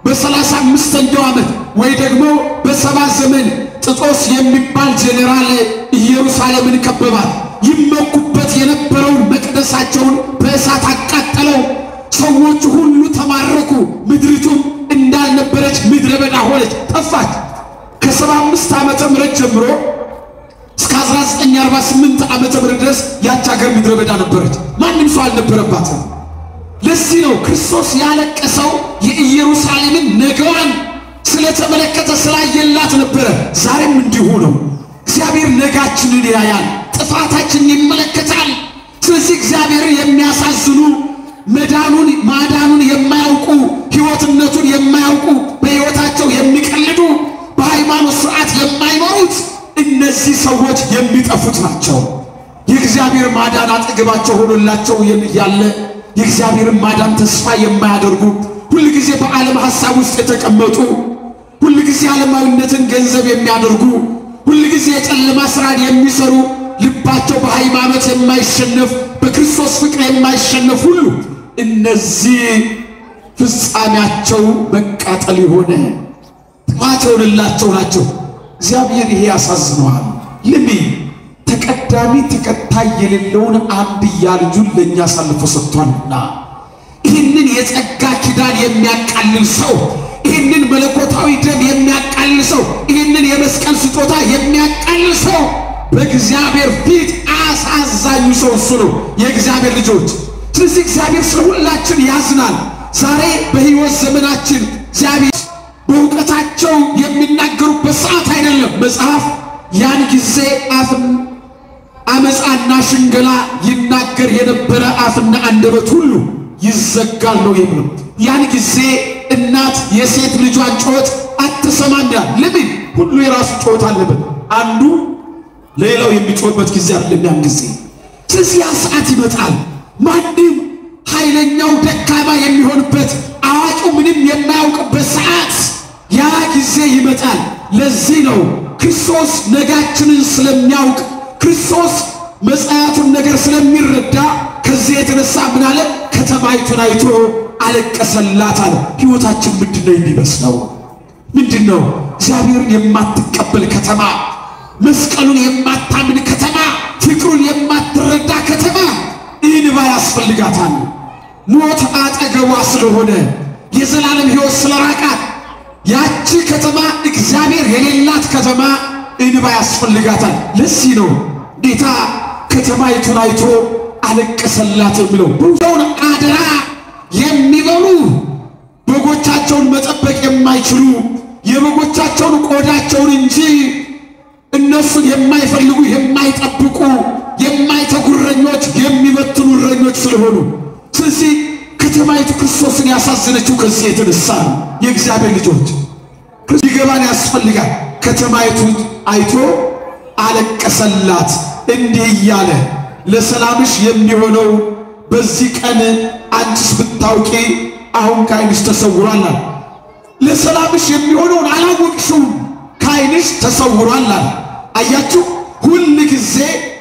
በ35ኛው ዓመት ወይ ደግሞ በ70 ዘመን ጥጦስ የሚባል ጄኔራል ኢየሩሳሌምን ከበባት። ይመኩበት የነበረውን መቅደሳቸውን በእሳት አቃጠለው። ሰዎች ሁሉ ተማረኩ። ምድሪቱም እንዳልነበረች ምድረ በዳ ሆነች፣ ጠፋች። ከ75 ዓመተ ምህረት ጀምሮ እስከ 1948 ዓመተ ምህረት ድረስ ያች ሀገር ምድረ በዳ ነበረች። ማንም ሰው አልነበረባትም። ለዚህ ነው ክርስቶስ ያለቀሰው የኢየሩሳሌምን ነገዋን ስለተመለከተ ስላየላት ነበረ። ዛሬም እንዲሁ ነው። እግዚአብሔር ነጋችንን ያያል፣ ጥፋታችንን ይመለከታል። ስለዚህ እግዚአብሔር የሚያሳዝኑ ማዳኑን የማያውቁ ሕይወትነቱን የማያውቁ በሕይወታቸው የሚቀልዱ በሃይማኖት ሥርዓት የማይኖሩት እነዚህ ሰዎች የሚጠፉት ናቸው። የእግዚአብሔር ማዳን አጠገባቸው ሆኖላቸው ያለ የእግዚአብሔርን ማዳን ተስፋ የማያደርጉ ሁልጊዜ በዓለም ሐሳብ ውስጥ የተቀመጡ ሁልጊዜ ዓለማዊነትን ገንዘብ የሚያደርጉ ሁልጊዜ የጨለማ ሥራን የሚሰሩ ልባቸው በሃይማኖት የማይሸነፍ በክርስቶስ ፍቅር የማይሸነፍ ሁሉ እነዚህ ፍጻሜያቸው መቃጠል የሆነ ጥፋት የሆነላቸው ናቸው። እግዚአብሔር ይሄ ያሳዝነዋል። ተቀዳሚ ተከታይ የሌለውን አንድያ ልጁን ለእኛ አሳልፎ ሰጥቷልና ይህንን የጸጋ ኪዳን የሚያቃልል ሰው፣ ይህንን መለኮታዊ ደም የሚያቃልል ሰው፣ ይህንን የመስቀል ስጦታ የሚያቃልል ሰው በእግዚአብሔር ፊት አሳዛኙ ሰው እሱ ነው፣ የእግዚአብሔር ልጆች። ስለዚህ እግዚአብሔር ስለ ሁላችን ያዝናል። ዛሬ በሕይወት ዘመናችን እግዚአብሔር በእውቀታቸው የሚናገሩበት ሰዓት አይደለም። መጽሐፍ ያን ጊዜ አመፃና ሽንገላ ይናገር የነበረ አፍና አንደበት ሁሉ ይዘጋል ነው የሚለው። ያን ጊዜ እናት የሴት ልጇን ጩኸት አትሰማም ይላል። ለምን? ሁሉ የራሱ ጩኸት አለበት። አንዱ ሌላው የሚጮህበት ጊዜ አይደለም ያን ጊዜ። ስለዚህ ያ ሰዓት ይመጣል። ማንም ኃይለኛው ደካማ የሚሆንበት፣ አዋቂው ምንም የማያውቅበት ሰዓት ያ ጊዜ ይመጣል። ለዚህ ነው ክርስቶስ ነጋችንን ስለሚያውቅ ክርስቶስ መጽሐፉን ነገር ስለሚረዳ ከዚህ የተነሳ ምን አለ? ከተማይቱን አይቶ አለቀሰላት አለ። ሕይወታችን ምንድነው የሚመስለው? ምንድነው? እግዚአብሔርን የማትቀበል ከተማ፣ መስቀሉን የማታምን ከተማ፣ ፍቅሩን የማትረዳ ከተማ እንባ ያስፈልጋታል። ሞት አጠገቧ ስለሆነ የዘላለም ሕይወት ስለራቃት ያቺ ከተማ እግዚአብሔር የሌላት ከተማ እንባ ያስፈልጋታል። ለዚህ ነው ጌታ ከተማይቱን አይቶ አለቀሰላት የሚለው። ብዙውን አደራ የሚበሉ በጎቻቸውን መጠበቅ የማይችሉ የበጎቻቸውን ቆዳቸውን እንጂ እነሱን የማይፈልጉ የማይጠብቁ የማይተጉ እረኞች የሚበትኑ እረኞች ስለሆኑ፣ ስለዚህ ከተማይቱ ክርስቶስን ያሳዘነችው ከዚህ የተነሳ ነው። የእግዚአብሔር ልጆች ሊገባን ያስፈልጋል። ከተማይቱን አይቶ አለቀሰላት እንዲህ እያለ ለሰላምሽ የሚሆነው በዚህ ቀን አንቺስ ብታውቂ አሁን ከዓይንሽ ተሰውሯል። ለሰላምሽ የሚሆነውን አላወቅሽውም፣ ከዓይንሽ ተሰውሯል። አያችሁ፣ ሁል ጊዜ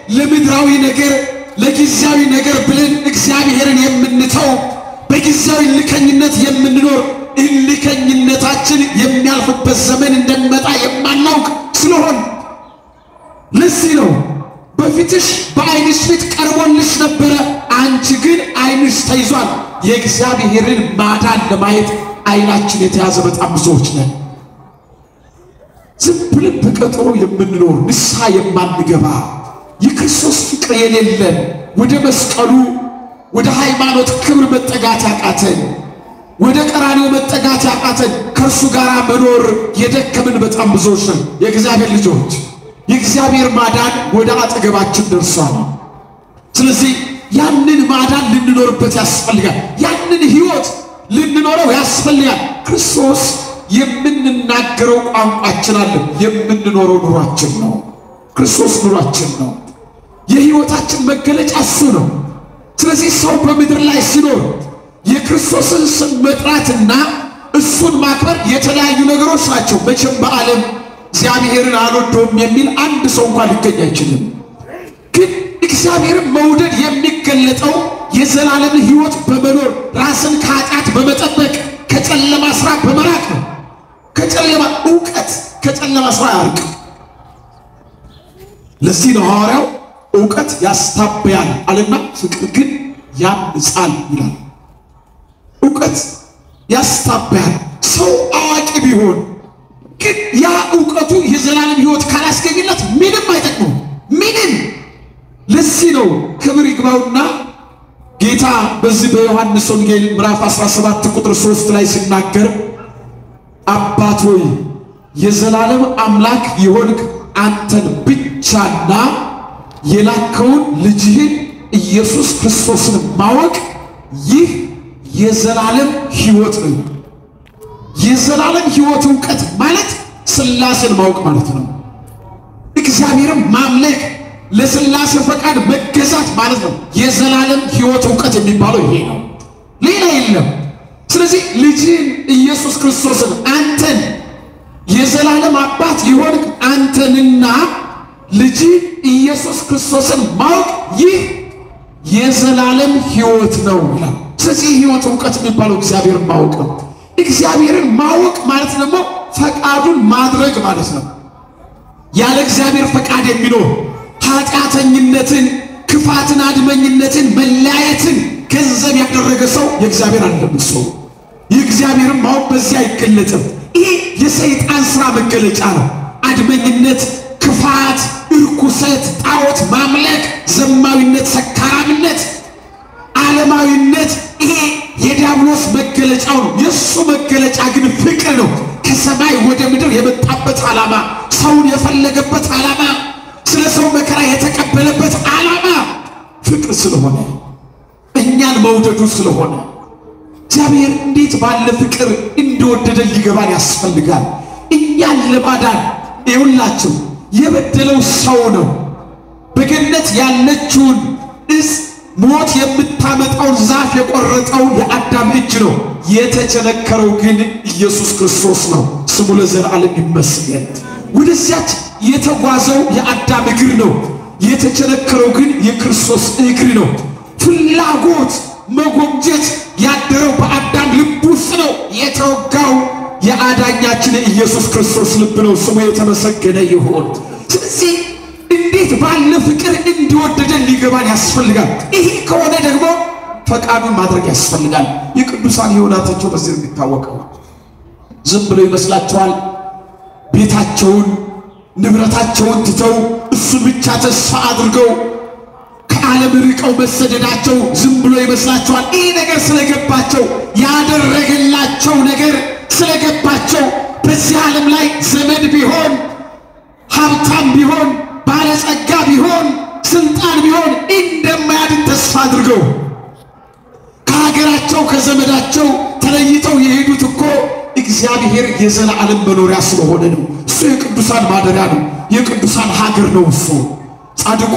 ለምድራዊ ነገር ለጊዜያዊ ነገር ብለን እግዚአብሔርን የምንተው በጊዜያዊ ልከኝነት የምንኖር ልከኝነታችን የሚያልፍበት ዘመን እንደሚመጣ የማናውቅ ስለሆን ለዚህ ነው በፊትሽ በዓይንሽ ፊት ቀርቦልሽ ነበረ፣ አንቺ ግን ዓይንሽ ተይዟል። የእግዚአብሔርን ማዳን ለማየት ዓይናችን የተያዘ በጣም ብዙዎች ነን። ዝም ብለን በቀጠሮ የምንኖር ንስሐ የማንገባ የክርስቶስ ፍቅር የሌለን ወደ መስቀሉ ወደ ሃይማኖት ክብር መጠጋት ያቃተን ወደ ቀራንዮ መጠጋት ያቃተን ከእርሱ ጋር መኖር የደከምን በጣም ብዙዎች ነን። የእግዚአብሔር ልጆች የእግዚአብሔር ማዳን ወደ አጠገባችን ደርሷል። ስለዚህ ያንን ማዳን ልንኖርበት ያስፈልጋል። ያንን ሕይወት ልንኖረው ያስፈልጋል። ክርስቶስ የምንናገረው ቋንቋችን አለ፣ የምንኖረው ኑሯችን ነው። ክርስቶስ ኑሯችን ነው። የሕይወታችን መገለጫ እሱ ነው። ስለዚህ ሰው በምድር ላይ ሲኖር የክርስቶስን ስም መጥራትና እሱን ማክበር የተለያዩ ነገሮች ናቸው። መቼም በዓለም እግዚአብሔርን አልወደውም የሚል አንድ ሰው እንኳን ሊገኝ አይችልም። ግን እግዚአብሔርን መውደድ የሚገለጠው የዘላለም ሕይወት በመኖር ራስን ከኃጢአት በመጠበቅ ከጨለማ ስራ በመራቅ ነው። ከጨለማ ዕውቀት ከጨለማ ስራ ያርቅ። ለዚህ ነው ሐዋርያው ዕውቀት ያስታበያል አለና ፍቅር ግን ያንጻል ይላል። ዕውቀት ያስታበያል። ሰው አዋቂ ቢሆን ግን ያ ዕውቀቱ የዘላለም ሕይወት ካላስገኝለት ምንም አይጠቅመው፣ ምንም። ለዚህ ነው ክብር ይግባውና ጌታ በዚህ በዮሐንስ ወንጌል ምዕራፍ 17 ቁጥር 3 ላይ ሲናገር አባት ሆይ የዘላለም አምላክ የሆንክ አንተን ብቻና የላከውን ልጅህን ኢየሱስ ክርስቶስን ማወቅ ይህ የዘላለም ሕይወት ነው። የዘላለም ሕይወት ዕውቀት ማለት ሥላሴን ማወቅ ማለት ነው። እግዚአብሔርን ማምለክ ለሥላሴ ፈቃድ መገዛት ማለት ነው። የዘላለም ሕይወት ዕውቀት የሚባለው ይሄ ነው፣ ሌላ የለም። ስለዚህ ልጅህን ኢየሱስ ክርስቶስን አንተን የዘላለም አባት የሆንክ አንተንና ልጅ ኢየሱስ ክርስቶስን ማወቅ ይህ የዘላለም ሕይወት ነው ይላል። ስለዚህ ሕይወት ዕውቀት የሚባለው እግዚአብሔርን ማወቅ ነው። እግዚአብሔርን ማወቅ ማለት ደግሞ ፈቃዱን ማድረግ ማለት ነው። ያለ እግዚአብሔር ፈቃድ የሚኖር ኃጢአተኝነትን፣ ክፋትን፣ አድመኝነትን፣ መለያየትን ገንዘብ ያደረገ ሰው የእግዚአብሔር አይደለም። ሰው የእግዚአብሔርን ማወቅ በዚህ አይገለጥም። ይሄ የሰይጣን ሥራ መገለጫ ነው። አድመኝነት፣ ክፋት፣ እርኩሰት፣ ጣዖት ማምለክ፣ ዘማዊነት፣ ሰካራምነት፣ ዓለማዊነት ይሄ የዲያብሎስ መገለጫ ዓላማ፣ ሰውን የፈለገበት ዓላማ፣ ስለ ሰው መከራ የተቀበለበት ዓላማ ፍቅር ስለሆነ እኛን መውደዱ ስለሆነ እግዚአብሔር እንዴት ባለ ፍቅር እንደወደደን ሊገባን ያስፈልጋል። እኛን ለማዳን ይሁላችሁ የበደለው ሰው ነው። በገነት ያለችውን ሞት የምታመጣውን ዛፍ የቆረጠው የአዳም እጅ ነው። የተቸነከረው ግን ኢየሱስ ክርስቶስ ነው። ስሙ ለዘላለም ይመስገን። ወደዚያች የተጓዘው የአዳም እግር ነው። የተቸነከረው ግን የክርስቶስ እግር ነው። ፍላጎት መጎምጀት ያደረው በአዳም ልብ ውስጥ ነው። የተወጋው የአዳኛችን ኢየሱስ ክርስቶስ ልብ ነው። ስሙ የተመሰገነ ይሁን። ስለዚህ እንዴት ባለ ፍቅር እንዲወደደን ሊገባን ያስፈልጋል። ይሄ ከሆነ ደግሞ ፈቃዱን ማድረግ ያስፈልጋል። የቅዱሳን ሕይወታቸው በዚህ የሚታወቀው ዝም ብሎ ይመስላችኋል? ቤታቸውን ንብረታቸውን ትተው እሱን ብቻ ተስፋ አድርገው ከዓለም ርቀው መሰደዳቸው ዝም ብሎ ይመስላችኋል? ይሄ ነገር ስለገባቸው ያደረገላቸው ነገር ስለገባቸው በዚህ ዓለም ላይ ዘመድ ቢሆን ሀብታም ቢሆን ባለጸጋ ቢሆን ስልጣን ቢሆን እንደማያድን ተስፋ አድርገው ከሀገራቸው ከዘመዳቸው ተለይተው የሄዱት እኮ እግዚአብሔር የዘላለም መኖሪያ ስለሆነ ነው። እሱ የቅዱሳን ማደሪያ ነው። የቅዱሳን ሀገር ነው። እሱ ጻድቁ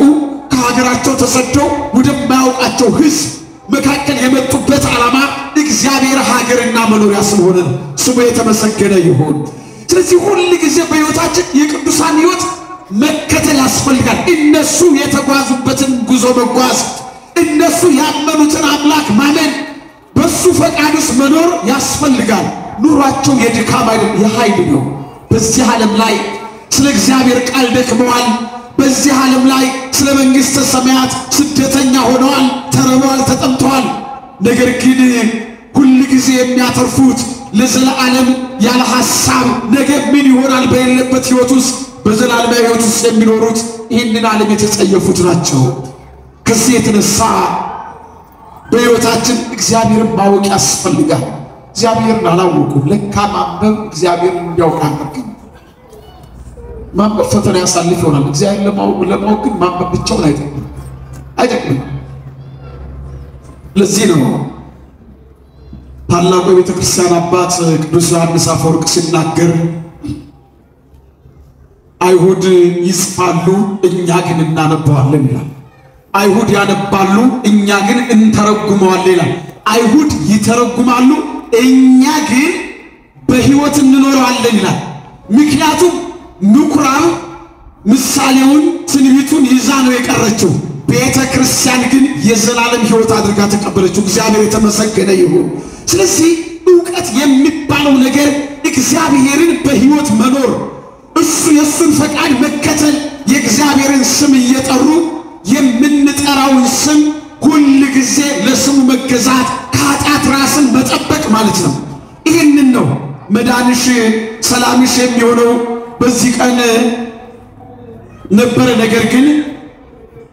ከሀገራቸው ተሰደው ወደማያውቃቸው ሕዝብ መካከል የመጡበት ዓላማ እግዚአብሔር ሀገርና መኖሪያ ስለሆነ ነው። ስሙ የተመሰገነ ይሁን። ስለዚህ ሁል ጊዜ በሕይወታችን የቅዱሳን ሕይወት መከተል ያስፈልጋል። እነሱ የተጓዙበትን ጉዞ መጓዝ፣ እነሱ ያመኑትን አምላክ ማመን፣ በሱ ፈቃድስ መኖር ያስፈልጋል። ኑሯቸው የድካም አይደለም፣ የኃይል ነው። በዚህ ዓለም ላይ ስለ እግዚአብሔር ቃል ደክመዋል። በዚህ ዓለም ላይ ስለ መንግሥተ ሰማያት ስደተኛ ሆነዋል፣ ተርበዋል፣ ተጠምተዋል። ነገር ግን ሁል ጊዜ የሚያተርፉት ለዘላለም ያለ ሐሳብ ነገ ምን ይሆናል በሌለበት ሕይወት ውስጥ በዘላለማዊ ሕይወት ውስጥ የሚኖሩት ይህንን ዓለም የተጸየፉት ናቸው። ከዚህ የተነሳ በሕይወታችን እግዚአብሔርን ማወቅ ያስፈልጋል። እግዚአብሔርን አላወቁም። ለካ ማንበብ እግዚአብሔርን እንዲያውቅ አድርገን ማንበብ ፈተና ያሳልፍ ይሆናል። እግዚአብሔርን ለማወቅ ግን ማንበብ ብቻውን አይጠቅምም። ለዚህ ነው ታላቁ የቤተ ክርስቲያን አባት ቅዱስ ዮሐንስ አፈወርቅ ሲናገር አይሁድ ይጽፋሉ እኛ ግን እናነባዋለን ይላል። አይሁድ ያነባሉ እኛ ግን እንተረጉመዋለን ይላል። አይሁድ ይተረጉማሉ እኛ ግን በሕይወት እንኖረዋለን ይላል። ምክንያቱም ምኩራብ ምሳሌውን ትንቢቱን ይዛ ነው የቀረችው። ቤተ ክርስቲያን ግን የዘላለም ሕይወት አድርጋ ተቀበለችው። እግዚአብሔር የተመሰገነ ይሁን። ስለዚህ ዕውቀት የሚባለው ነገር እግዚአብሔርን በሕይወት መኖር፣ እሱ የእሱን ፈቃድ መከተል፣ የእግዚአብሔርን ስም እየጠሩ የምንጠራውን ስም ሁል ጊዜ ለስሙ መገዛት፣ ከኃጢአት ራስን መጠበቅ ማለት ነው። ይህንን ነው መዳንሽ ሰላምሽ የሚሆነው በዚህ ቀን ነበረ፣ ነገር ግን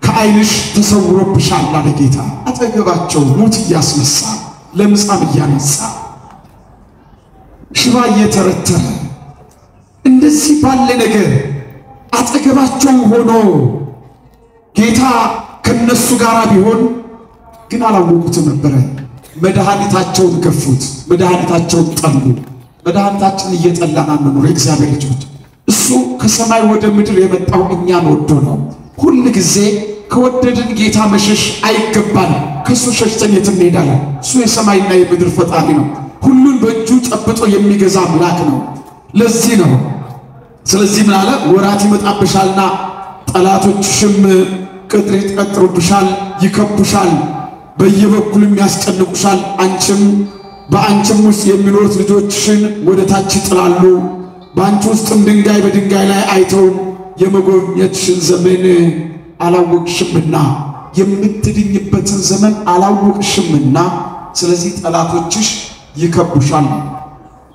ከዓይንሽ ተሰውሮብሻል አለ ጌታ። አጠገባቸው ሙት እያስነሳ ለምጻም እያነጻ ሽባ እየተረተረ እንደዚህ ባለ ነገር አጠገባቸው ሆኖ ጌታ ከነሱ ጋር ቢሆን ግን አላወቁትም ነበረ። መድኃኒታቸውን ገፉት፣ መድኃኒታቸውን ጠሉ። መድኃኒታችን እየጠላን አንኖር የእግዚአብሔር ልጆች። እሱ ከሰማይ ወደ ምድር የመጣው እኛን ወዶ ነው። ሁል ጊዜ ከወደድን ጌታ መሸሽ አይገባንም። ከሱ ሸሽተን የት እንሄዳለን? እሱ የሰማይና የምድር ፈጣሪ ነው። ሁሉን በእጁ ጨብጦ የሚገዛ አምላክ ነው። ለዚህ ነው ስለዚህ ምን አለ? ወራት ይመጣብሻልና ጠላቶችሽም ቅጥር ይቀጥሩብሻል፣ ይከቡሻል፣ በየበኩልም ያስጨንቁሻል። በአንቺም ውስጥ የሚኖሩት ልጆችሽን ወደ ታች ይጥላሉ። በአንቺ ውስጥም ድንጋይ በድንጋይ ላይ አይተው የመጎብኘትሽን ዘመን አላወቅሽምና፣ የምትድኝበትን ዘመን አላወቅሽምና፣ ስለዚህ ጠላቶችሽ ይከቡሻል።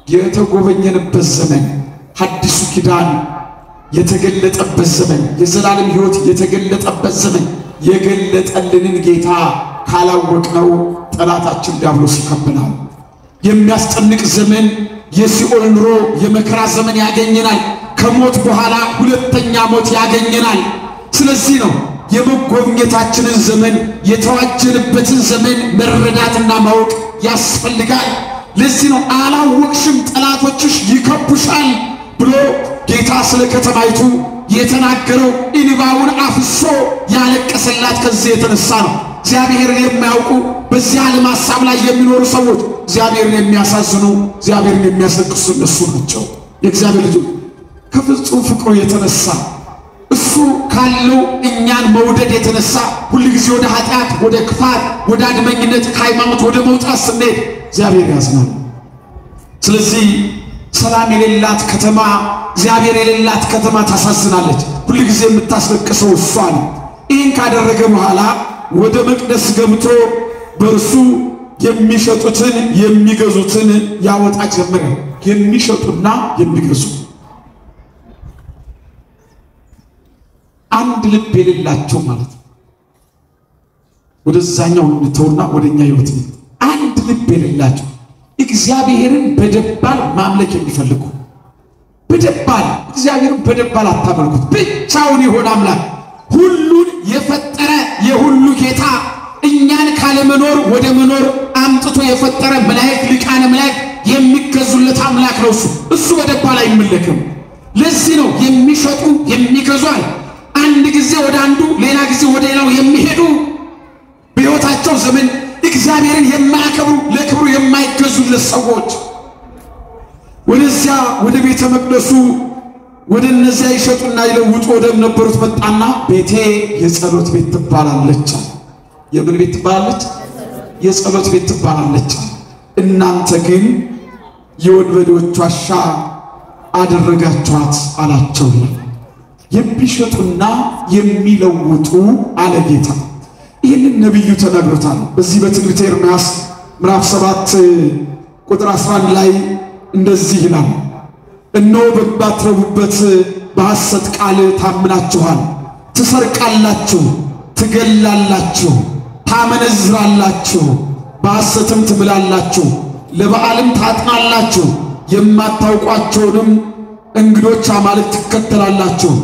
የተጎበኘንበት ዘመን ሐዲሱ ኪዳን የተገለጠበት ዘመን፣ የዘላለም ሕይወት የተገለጠበት ዘመን፣ የገለጠልንን ጌታ ካላወቅነው ጠላታችን ዲያብሎስ ይከበናል። የሚያስጨንቅ ዘመን፣ የሲኦል ኑሮ፣ የመከራ ዘመን ያገኘናል። ከሞት በኋላ ሁለተኛ ሞት ያገኘናል። ስለዚህ ነው የመጎብኘታችንን ዘመን የተዋጀንበትን ዘመን መረዳትና ማወቅ ያስፈልጋል። ለዚህ ነው አላወቅሽም ጠላቶችሽ ይከቡሻል ብሎ ጌታ ስለ ከተማይቱ የተናገረው እንባውን አፍሶ ያለቀሰላት ከዚህ የተነሳ ነው። እግዚአብሔርን የማያውቁ በዚህ ዓለም ሐሳብ ላይ የሚኖሩ ሰዎች እግዚአብሔርን የሚያሳዝኑ እግዚአብሔርን የሚያስለቅሱ እነሱ ናቸው። የእግዚአብሔር ልጆች ከፍጹም ፍቅሩ የተነሳ እሱ ካለው እኛን መውደድ የተነሳ ሁሉ ጊዜ ወደ ኃጢአት፣ ወደ ክፋት፣ ወደ አድመኝነት ከሃይማኖት ወደ መውጣት ስንሄድ እግዚአብሔር ያዝናል። ስለዚህ ሰላም የሌላት ከተማ፣ እግዚአብሔር የሌላት ከተማ ታሳዝናለች። ሁሉ ጊዜ የምታስለቅሰው እሷ ነው። ይህን ካደረገ በኋላ ወደ መቅደስ ገብቶ በእርሱ የሚሸጡትን የሚገዙትን ያወጣ ጀመረ። የሚሸጡና የሚገዙ አንድ ልብ የሌላቸው ማለት ነው። ወደዛኛው እንተውና ወደኛ ህይወት አንድ ልብ የሌላቸው እግዚአብሔርን በደባል ማምለክ የሚፈልጉ በደባል እግዚአብሔርን በደባል አታመልኩት። ብቻውን የሆነ አምላክ ሁሉን የፈጠረ የሁሉ ጌታ እኛን ካለመኖር ወደ መኖር አምጥቶ የፈጠረ መላእክት ሊቃነ መላእክት የሚገዙለት አምላክ ነው። እሱ በደባል አይመለክም። ለዚህ ነው የሚሸጡ የሚገዙ አለ። አንድ ጊዜ ወደ አንዱ ሌላ ጊዜ ወደ ሌላው የሚሄዱ በሕይወታቸው ዘመን እግዚአብሔርን የማያከብሩ ለክብሩ የማይገዙለት ሰዎች ወደዚያ ወደ ቤተ መቅደሱ ወደ እነዚያ ይሸጡና ይለውጡ ወደ ነበሩት መጣና ቤቴ የጸሎት ቤት ትባላለች። የምን ቤት ትባላለች? የጸሎት ቤት ትባላለች። እናንተ ግን የወንበዴዎች ዋሻ አደረጋችኋት አላቸው። የሚሸጡና የሚለውጡ አለ ጌታ። ይህንን ነቢዩ ተናግሮታል። በዚህ በትንቢተ ኤርምያስ ምዕራፍ 7 ቁጥር 11 ላይ እንደዚህ ይላል፣ እነሆ በማትረቡበት በሐሰት ቃል ታምናችኋል፣ ትሰርቃላችሁ፣ ትገላላችሁ፣ ታመነዝራላችሁ፣ በሐሰትም ትምላላችሁ፣ ለበዓልም ታጥናላችሁ፣ የማታውቋቸውንም እንግዶች አማልክት ትከተላላችሁ።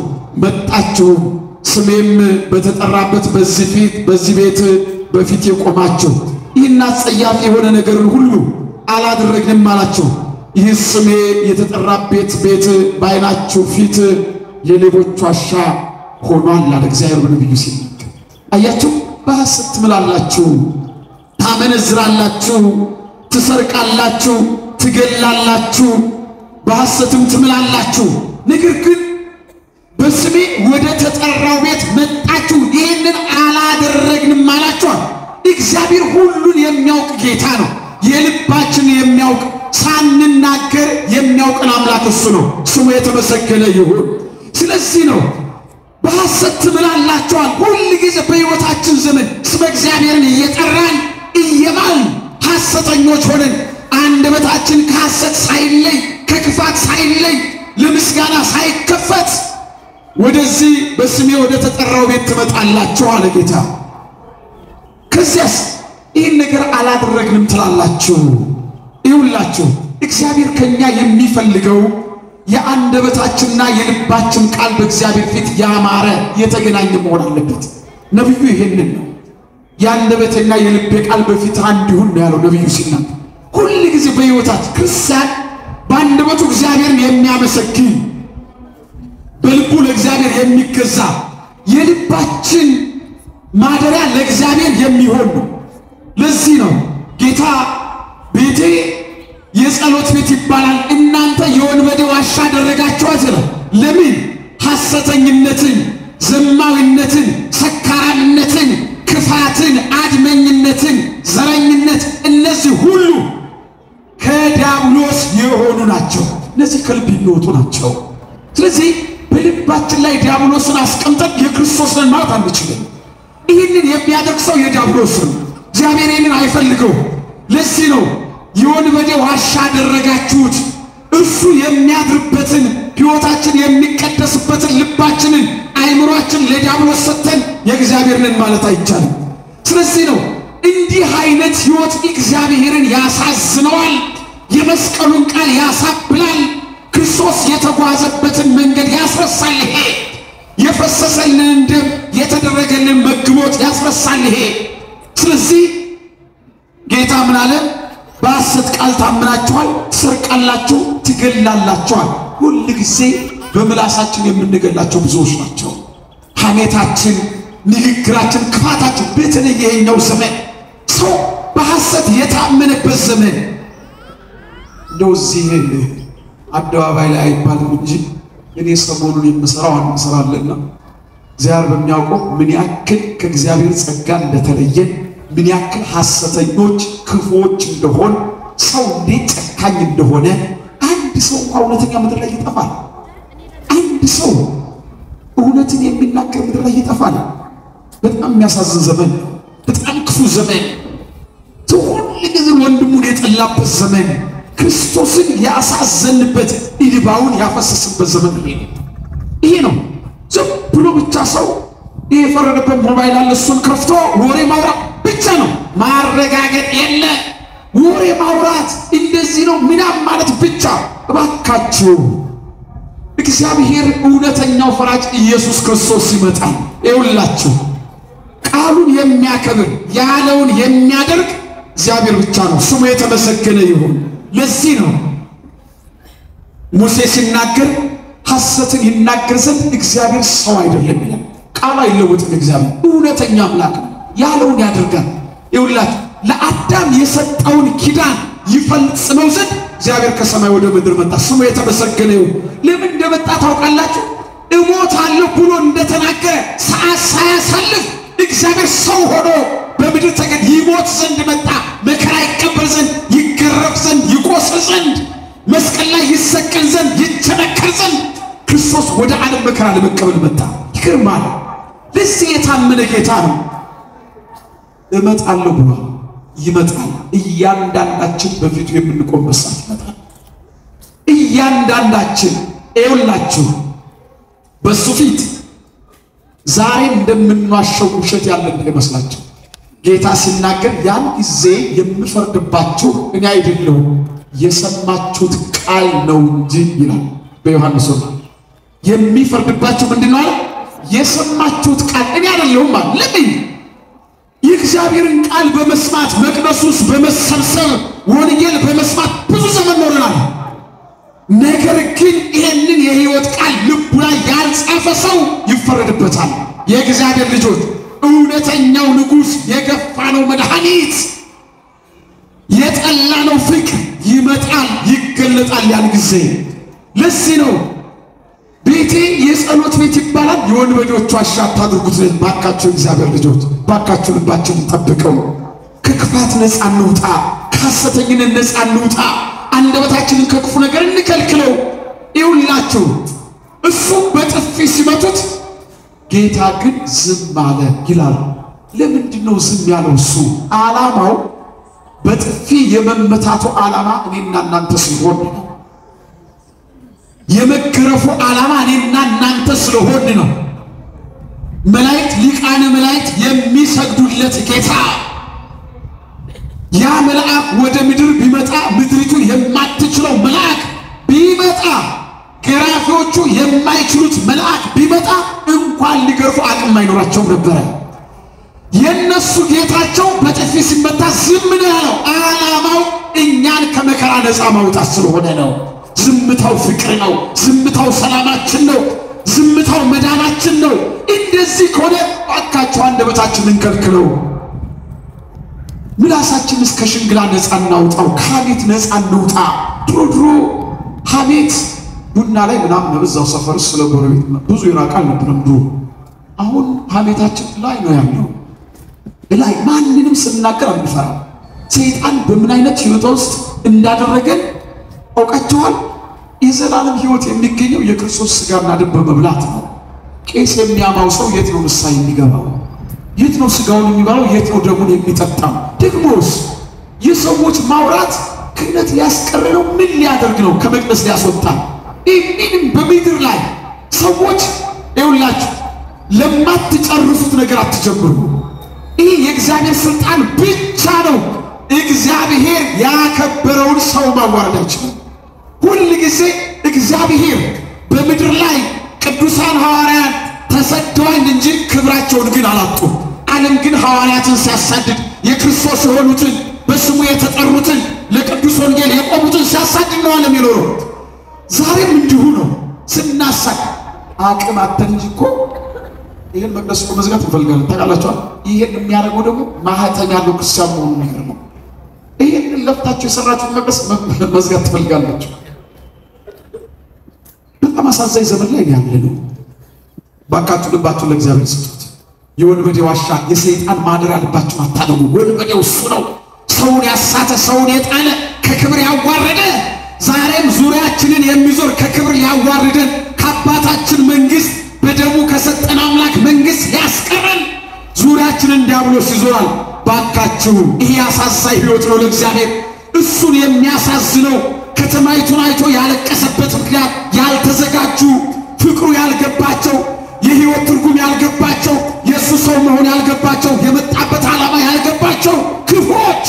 መጣችሁ ስሜም በተጠራበት በዚህ ቤት በፊት የቆማችሁ ይህን አስጸያፊ የሆነ ነገርን ሁሉ አላደረግንም አላችሁ። ይህ ስሜ የተጠራበት ቤት በዓይናችሁ ፊት የሌቦች ዋሻ ሆኗል አለ እግዚአብሔር በነቢዩ ሲናገር። አያችሁ፣ በሐሰት ትምላላችሁ፣ ታመነዝራላችሁ፣ ትሰርቃላችሁ፣ ትገላላችሁ፣ በሐሰትም ትምላላችሁ። ነገር ግን በስሜ ወደ ተጠራው ቤት መጣችሁ፣ ይህንን አላደረግንም አላችሁ። እግዚአብሔር ሁሉን የሚያውቅ ጌታ ነው። የልባችን የሚያውቅ ሳንናገር የሚያውቅን አምላክ እሱ ነው። ስሙ የተመሰገነ ይሁን። ስለዚህ ነው በሐሰት ትምላላችኋል። ሁሉ ጊዜ በሕይወታችን ዘመን ስመ እግዚአብሔርን እየጠራን እየማልን ሐሰተኞች ሆነን አንደበታችን ከሐሰት ሳይለይ ከክፋት ሳይለይ ለምስጋና ሳይከፈት ወደዚህ በስሜ ወደ ተጠራው ቤት ትመጣላችሁ አለ ጌታ። ከዚያስ ይህን ነገር አላደረግንም ትላላችሁ። ይሁላችሁ እግዚአብሔር ከኛ የሚፈልገው የአንደበታችንና የልባችን ቃል በእግዚአብሔር ፊት ያማረ የተገናኘ መሆን አለበት። ነብዩ ይሄንን ነው የአንደበቴና የልቤ ቃል በፊት አንድ ይሁን ያለው ነብዩ ሲናገር። ሁሉ ጊዜ በሕይወታችን ክርስቲያን በአንደበቱ እግዚአብሔርን የሚያመሰግን በልቡ ለእግዚአብሔር የሚገዛ የልባችን ማደሪያ ለእግዚአብሔር የሚሆን ነው። ለዚህ ነው ጌታ ቤቴ የጸሎት ቤት ይባላል፣ እናንተ የወንበዴ ዋሻ አደረጋችኋት። ለምን? ሐሰተኝነትን፣ ዘማዊነትን፣ ሰካራምነትን፣ ክፋትን፣ አድመኝነትን፣ ዘረኝነት እነዚህ ሁሉ ከዲያብሎስ የሆኑ ናቸው። እነዚህ ከልብ የሚወጡ ናቸው። ስለዚህ በልባችን ላይ ዲያብሎስን አስቀምጠን የክርስቶስን ማለት አንችልም። ይህንን የሚያደርግ ሰው የዲያብሎስ ነው። እግዚአብሔር ይህንን አይፈልገው። ለዚህ ነው የወንበዴ ዋሻ አደረጋችሁት። እሱ የሚያድርበትን ሕይወታችን የሚቀደስበትን ልባችንን አይምሮአችን ለዲያብሎስ ሰጥተን የእግዚአብሔርን ማለት አይቻልም። ስለዚህ ነው እንዲህ አይነት ሕይወት እግዚአብሔርን ያሳዝነዋል፣ የመስቀሉን ቃል ያሳብላል፣ ክርስቶስ የተጓዘበትን መንገድ ያስረሳል። ይሄ የፈሰሰልን ደም የተደረገልን መግቦት ያስረሳል። ይሄ ስለዚህ ጌታ ምን አለ? በሐሰት ቃል ታምናችኋል፣ ትሰርቃላችሁ፣ ትገላላችኋል። ሁል ጊዜ በምላሳችን የምንገላቸው ብዙዎች ናቸው። ሐሜታችን፣ ንግግራችን፣ ክፋታችን በተለይ ይሄኛው ዘመን ሰው በሐሰት የታመነበት ዘመን እንደው እዚህ አደባባይ ላይ አይባልም እንጂ እኔ ሰሞኑን የምሰራው አንሰራለና እግዚአብሔር በሚያውቀው ምን ያክል ከእግዚአብሔር ጸጋ እንደተለየን ምን ያክል ሐሰተኞች ክፉዎች እንደሆን ሰው እንዴት ጨካኝ እንደሆነ አንድ ሰው እውነተኛ ምድር ላይ ይጠፋል። አንድ ሰው እውነትን የሚናገር ምድር ላይ ይጠፋል። በጣም የሚያሳዝን ዘመን ነው። በጣም ክፉ ዘመን፣ ሁሉ ጊዜ ወንድሙን የጠላበት ዘመን፣ ክርስቶስን ያሳዘንበት እንባውን ያፈሰስበት ዘመን ይሄ ነው። ዝም ብሎ ብቻ ሰው የፈረደበት ሞባይል አለ፣ እሱን ከፍቶ ወሬ ማውራት ብቻ ነው። ማረጋገጥ የለ። ወሬ ማውራት እንደዚህ ነው ምናምን ማለት ብቻ። እባካችሁ እግዚአብሔር እውነተኛው ፈራጅ ኢየሱስ ክርስቶስ ይመጣል። ይኸውላችሁ ቃሉን የሚያከብር ያለውን የሚያደርግ እግዚአብሔር ብቻ ነው። ስሙ የተመሰገነ ይሁን። ለዚህ ነው ሙሴ ሲናገር ሐሰትን ይናገር ዘንድ እግዚአብሔር ሰው አይደለም ይላል። ቃሉ አይለወጥም። እግዚአብሔር እውነተኛ አምላክ ነው። ያለውን ያደርጋል። ይኸውላችሁ ለአዳም የሰጠውን ኪዳን ይፈጽመው ዘንድ እግዚአብሔር ከሰማይ ወደ ምድር መጣ። ስሙ የተመሰገነ ይሁን። ለምን እንደመጣ ታውቃላችሁ? እሞታለሁ ብሎ እንደተናገረ ሰዓት ሳያሳልፍ እግዚአብሔር ሰው ሆኖ በምድር ተገኘ። ይሞት ዘንድ መጣ። መከራ ይቀበል ዘንድ፣ ይገረፍ ዘንድ፣ ይቆስል ዘንድ፣ መስቀል ላይ ይሰቀል ዘንድ፣ ይቸነከር ዘንድ ክርስቶስ ወደ ዓለም መከራ ለመቀበል መጣ። ይገርማል። ለዚህ የታመነ ጌታ ነው። እመጣለሁ ብሏል። ይመጣል። እያንዳንዳችን በፊቱ የምንቆምበት ሰዓት ይመጣል። እያንዳንዳችን ይኸውላችሁ በሱ ፊት ዛሬ እንደምንዋሸው ውሸት ያለን ይመስላችሁ። ጌታ ሲናገር ያን ጊዜ የምፈርድባችሁ እኔ አይደለሁም የሰማችሁት ቃል ነው እንጂ ይላል በዮሐንስ ወንጌል። የሚፈርድባችሁ ምንድነው አለ? የሰማችሁት ቃል እኔ አይደለሁም ማለት። ለምን? የእግዚአብሔርን ቃል በመስማት መቅደስ ውስጥ በመሰብሰብ ወንጌል በመስማት ብዙ ዘመን ኖረናል። ነገር ግን ይህንን የሕይወት ቃል ልቡ ላይ ያልጻፈ ሰው ይፈረድበታል። የእግዚአብሔር ልጆች እውነተኛው ንጉሥ የገፋነው መድኃኒት የጠላነው ፍቅር ይመጣል፣ ይገለጣል ያን ጊዜ። ለዚህ ነው ቤቴ የጸሎት ቤት ይባላል፣ የወንበዴዎች ዋሻ አታድርጉት። ባካችሁ እግዚአብሔር ልጆች ባካችሁ ልባችንን ጠብቀው። ከክፋት ነፃ እንውጣ፣ ከሐሰተኝነት ነፃ እንውጣ። አንደበታችንን ከክፉ ነገር እንከልክለው። ይውላችሁ እሱ በጥፊ ሲመቱት ጌታ ግን ዝም አለ ይላል። ለምንድን ነው ዝም ያለው? እሱ ዓላማው በጥፊ የመመታቱ ዓላማ እኔና እናንተ ሲሆን ነው። የመገረፉ ዓላማ እኔና እናንተ ስለሆን ነው። መላእክት ሊቃነ መላእክት የሚሰግዱለት ጌታ ያ መልአክ ወደ ምድር ቢመጣ ምድሪቱን የማትችለው መልአክ ቢመጣ ገራፊዎቹ የማይችሉት መልአክ ቢመጣ እንኳን ሊገርፉ አቅም አይኖራቸውም ነበረ። የነሱ ጌታቸው በጥፊ ሲመታ ዝም ነው ያለው። ዓላማው እኛን ከመከራ ነፃ ማውጣት ስለሆነ ነው። ዝምታው ፍቅር ነው። ዝምታው ሰላማችን ነው። ዝምታው መዳናችን ነው። እንደዚህ ከሆነ ባካችሁ አንደበታችንን እንከልክለው። ምላሳችንስ ከሽንግላ ነፃ እናውጣው። ከሐሜት ነፃ እንውጣ። ድሮ ሐሜት ቡና ላይ ምናምን በዛው ሰፈር ስለ ጎረቤት ብዙ ይራቃል ነበርም ድሮ። አሁን ሐሜታችን ላይ ነው ያለው። ላይ ማንንም ስናገር አንፈራም። ሰይጣን በምን አይነት ህይወት ውስጥ እንዳደረገን አውቃችኋል? የዘላለም ህይወት የሚገኘው የክርስቶስ ሥጋና ደም በመብላት ነው። ቄስ የሚያማው ሰው የት ነው ንስሐ የሚገባው? የት ነው ሥጋውን የሚበላው? የት ነው ደሙን የሚጠጣው? ደግሞስ የሰዎች ማውራት ክህነት ሊያስቀር ነው? ምን ሊያደርግ ነው? ከመቅደስ ሊያስወጣ? ይህንም በምድር ላይ ሰዎች ይውላችሁ ለማትጨርሱት ነገር አትጀምሩ። ይህ የእግዚአብሔር ስልጣን ብቻ ነው። እግዚአብሔር ያከበረውን ሰው ማዋረድ አይችልም። ሁል ጊዜ እግዚአብሔር በምድር ላይ ቅዱሳን ሐዋርያት ተሰደዋል እንጂ ክብራቸውን ግን አላጡም። ዓለም ግን ሐዋርያትን ሲያሳድድ የክርስቶስ የሆኑትን በስሙ የተጠሩትን ለቅዱስ ወንጌል የቆሙትን ሲያሳድድ ነው ዓለም የኖረው። ዛሬም እንዲሁ ነው። ስናሳድ አቅም አተን እንጂ እኮ ይሄን መቅደስ እኮ መዝጋት እንፈልጋለን። ታውቃላችሁ? ይሄን የሚያደርገው ደግሞ ማህተም ያለው ክርስቲያን መሆኑን ነገር ነው። ይሄን ለፍታችሁ የሰራችሁት መቅደስ መዝጋት ትፈልጋላችሁ። በጣም አሳዛኝ ዘመን ላይ ያለ ነው። ባካችሁ ልባችሁን ለእግዚአብሔር ስጡት። የወንበዴ ዋሻ የሰይጣን ማደሪያ ልባችሁን አታደሙ። ወንበዴው እሱ ነው። ሰውን ያሳተ፣ ሰውን የጣለ፣ ከክብር ያዋረደ፣ ዛሬም ዙሪያችንን የሚዞር ከክብር ያዋርደን ከአባታችን መንግስት በደሙ ከሰጠን አምላክ መንግስት ያስቀረን ዙሪያችንን ዲያብሎስ ይዞራል። ባካችሁ ይሄ አሳዛኝ ሕይወት ነው ለእግዚአብሔር። እሱን የሚያሳዝነው ከተማይቱን አይቶ ያለቀሰበት ምክንያት ያልተዘጋጁ፣ ፍቅሩ ያልገባቸው፣ የሕይወት ትርጉም ያልገባቸው፣ የእሱ ሰው መሆን ያልገባቸው፣ የመጣበት ዓላማ ያልገባቸው ክፉዎች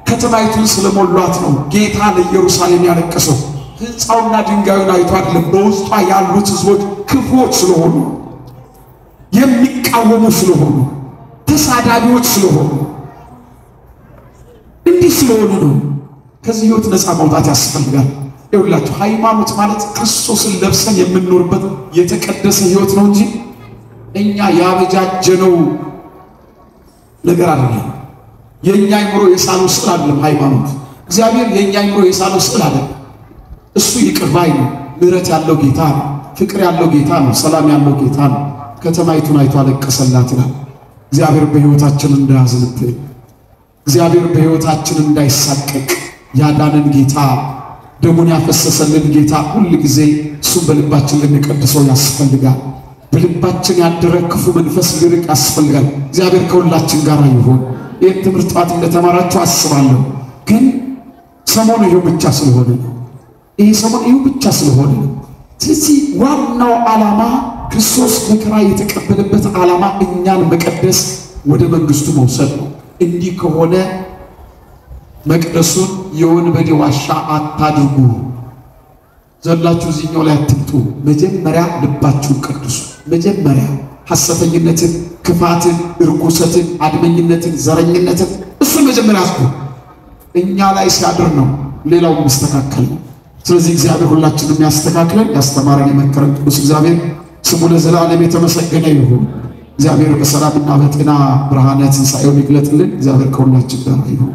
ከተማይቱን ስለሞሏት ነው ጌታ ለኢየሩሳሌም ያለቀሰው። ሕንፃውና ድንጋዩን አይቶ አይደለም። በውስጧ ያሉት ሕዝቦች ክፉዎች ስለሆኑ፣ የሚቃወሙ ስለሆኑ፣ ተሳዳቢዎች ስለሆኑ፣ እንዲህ ስለሆኑ ነው። ከዚህ ሕይወት ነፃ መውጣት ያስፈልጋል። ይኸውላችሁ ሃይማኖት ማለት ክርስቶስን ለብሰን የምንኖርበት የተቀደሰ ሕይወት ነው እንጂ እኛ ያበጃጀነው ነገር አይደለም። የኛ አይምሮ የሳለው ስዕል አይደለም ሃይማኖት። እግዚአብሔር የኛ አይምሮ የሳለው ስዕል አይደለም። እሱ ይቅር ባይ ነው። ምሕረት ያለው ጌታ ነው። ፍቅር ያለው ጌታ ነው። ሰላም ያለው ጌታ ነው። ከተማይቱን አይቶ አለቀሰላት ይላል። እግዚአብሔር በሕይወታችን እንዳያዝንብን፣ እግዚአብሔር በሕይወታችን እንዳይሳቀቅ ያዳነን ጌታ፣ ደሙን ያፈሰሰልን ጌታ ሁል ጊዜ እሱን በልባችን ልንቀድሰው ያስፈልጋል። በልባችን ያደረ ክፉ መንፈስ ሊርቅ ያስፈልጋል። እግዚአብሔር ከሁላችን ጋር ይሁን። ይህን ትምህርት ጧት እንደተማራችሁ አስባለሁ። ግን ሰሞኑ ይሄው ብቻ ስለሆነ ነው። ይሄ ሰሞን ይሄው ብቻ ስለሆነ ነው። ስለዚህ ዋናው ዓላማ ክርስቶስ መከራ የተቀበለበት ዓላማ እኛን መቀደስ፣ ወደ መንግስቱ መውሰድ ነው። እንዲህ ከሆነ መቅደሱን የወንበዴ ዋሻ አታድርጉ። ዘላችሁ እዚህኛው ላይ አትምጡ። መጀመሪያ ልባችሁን ቀድሱ። መጀመሪያ ሐሰተኝነትን፣ ክፋትን፣ እርኩሰትን፣ አድመኝነትን፣ ዘረኝነትን እሱን መጀመሪያ አስቡ። እኛ ላይ ሲያድር ነው ሌላው መስተካከል ነው። ስለዚህ እግዚአብሔር ሁላችንም ያስተካክለን። ያስተማረን የመከረን ቅዱስ እግዚአብሔር ስሙ ለዘላለም የተመሰገነ ይሁን። እግዚአብሔር በሰላምና በጤና ብርሃነ ትንሣኤውን ይግለጥልን። እግዚአብሔር ከሁላችን ጋር ይሁን።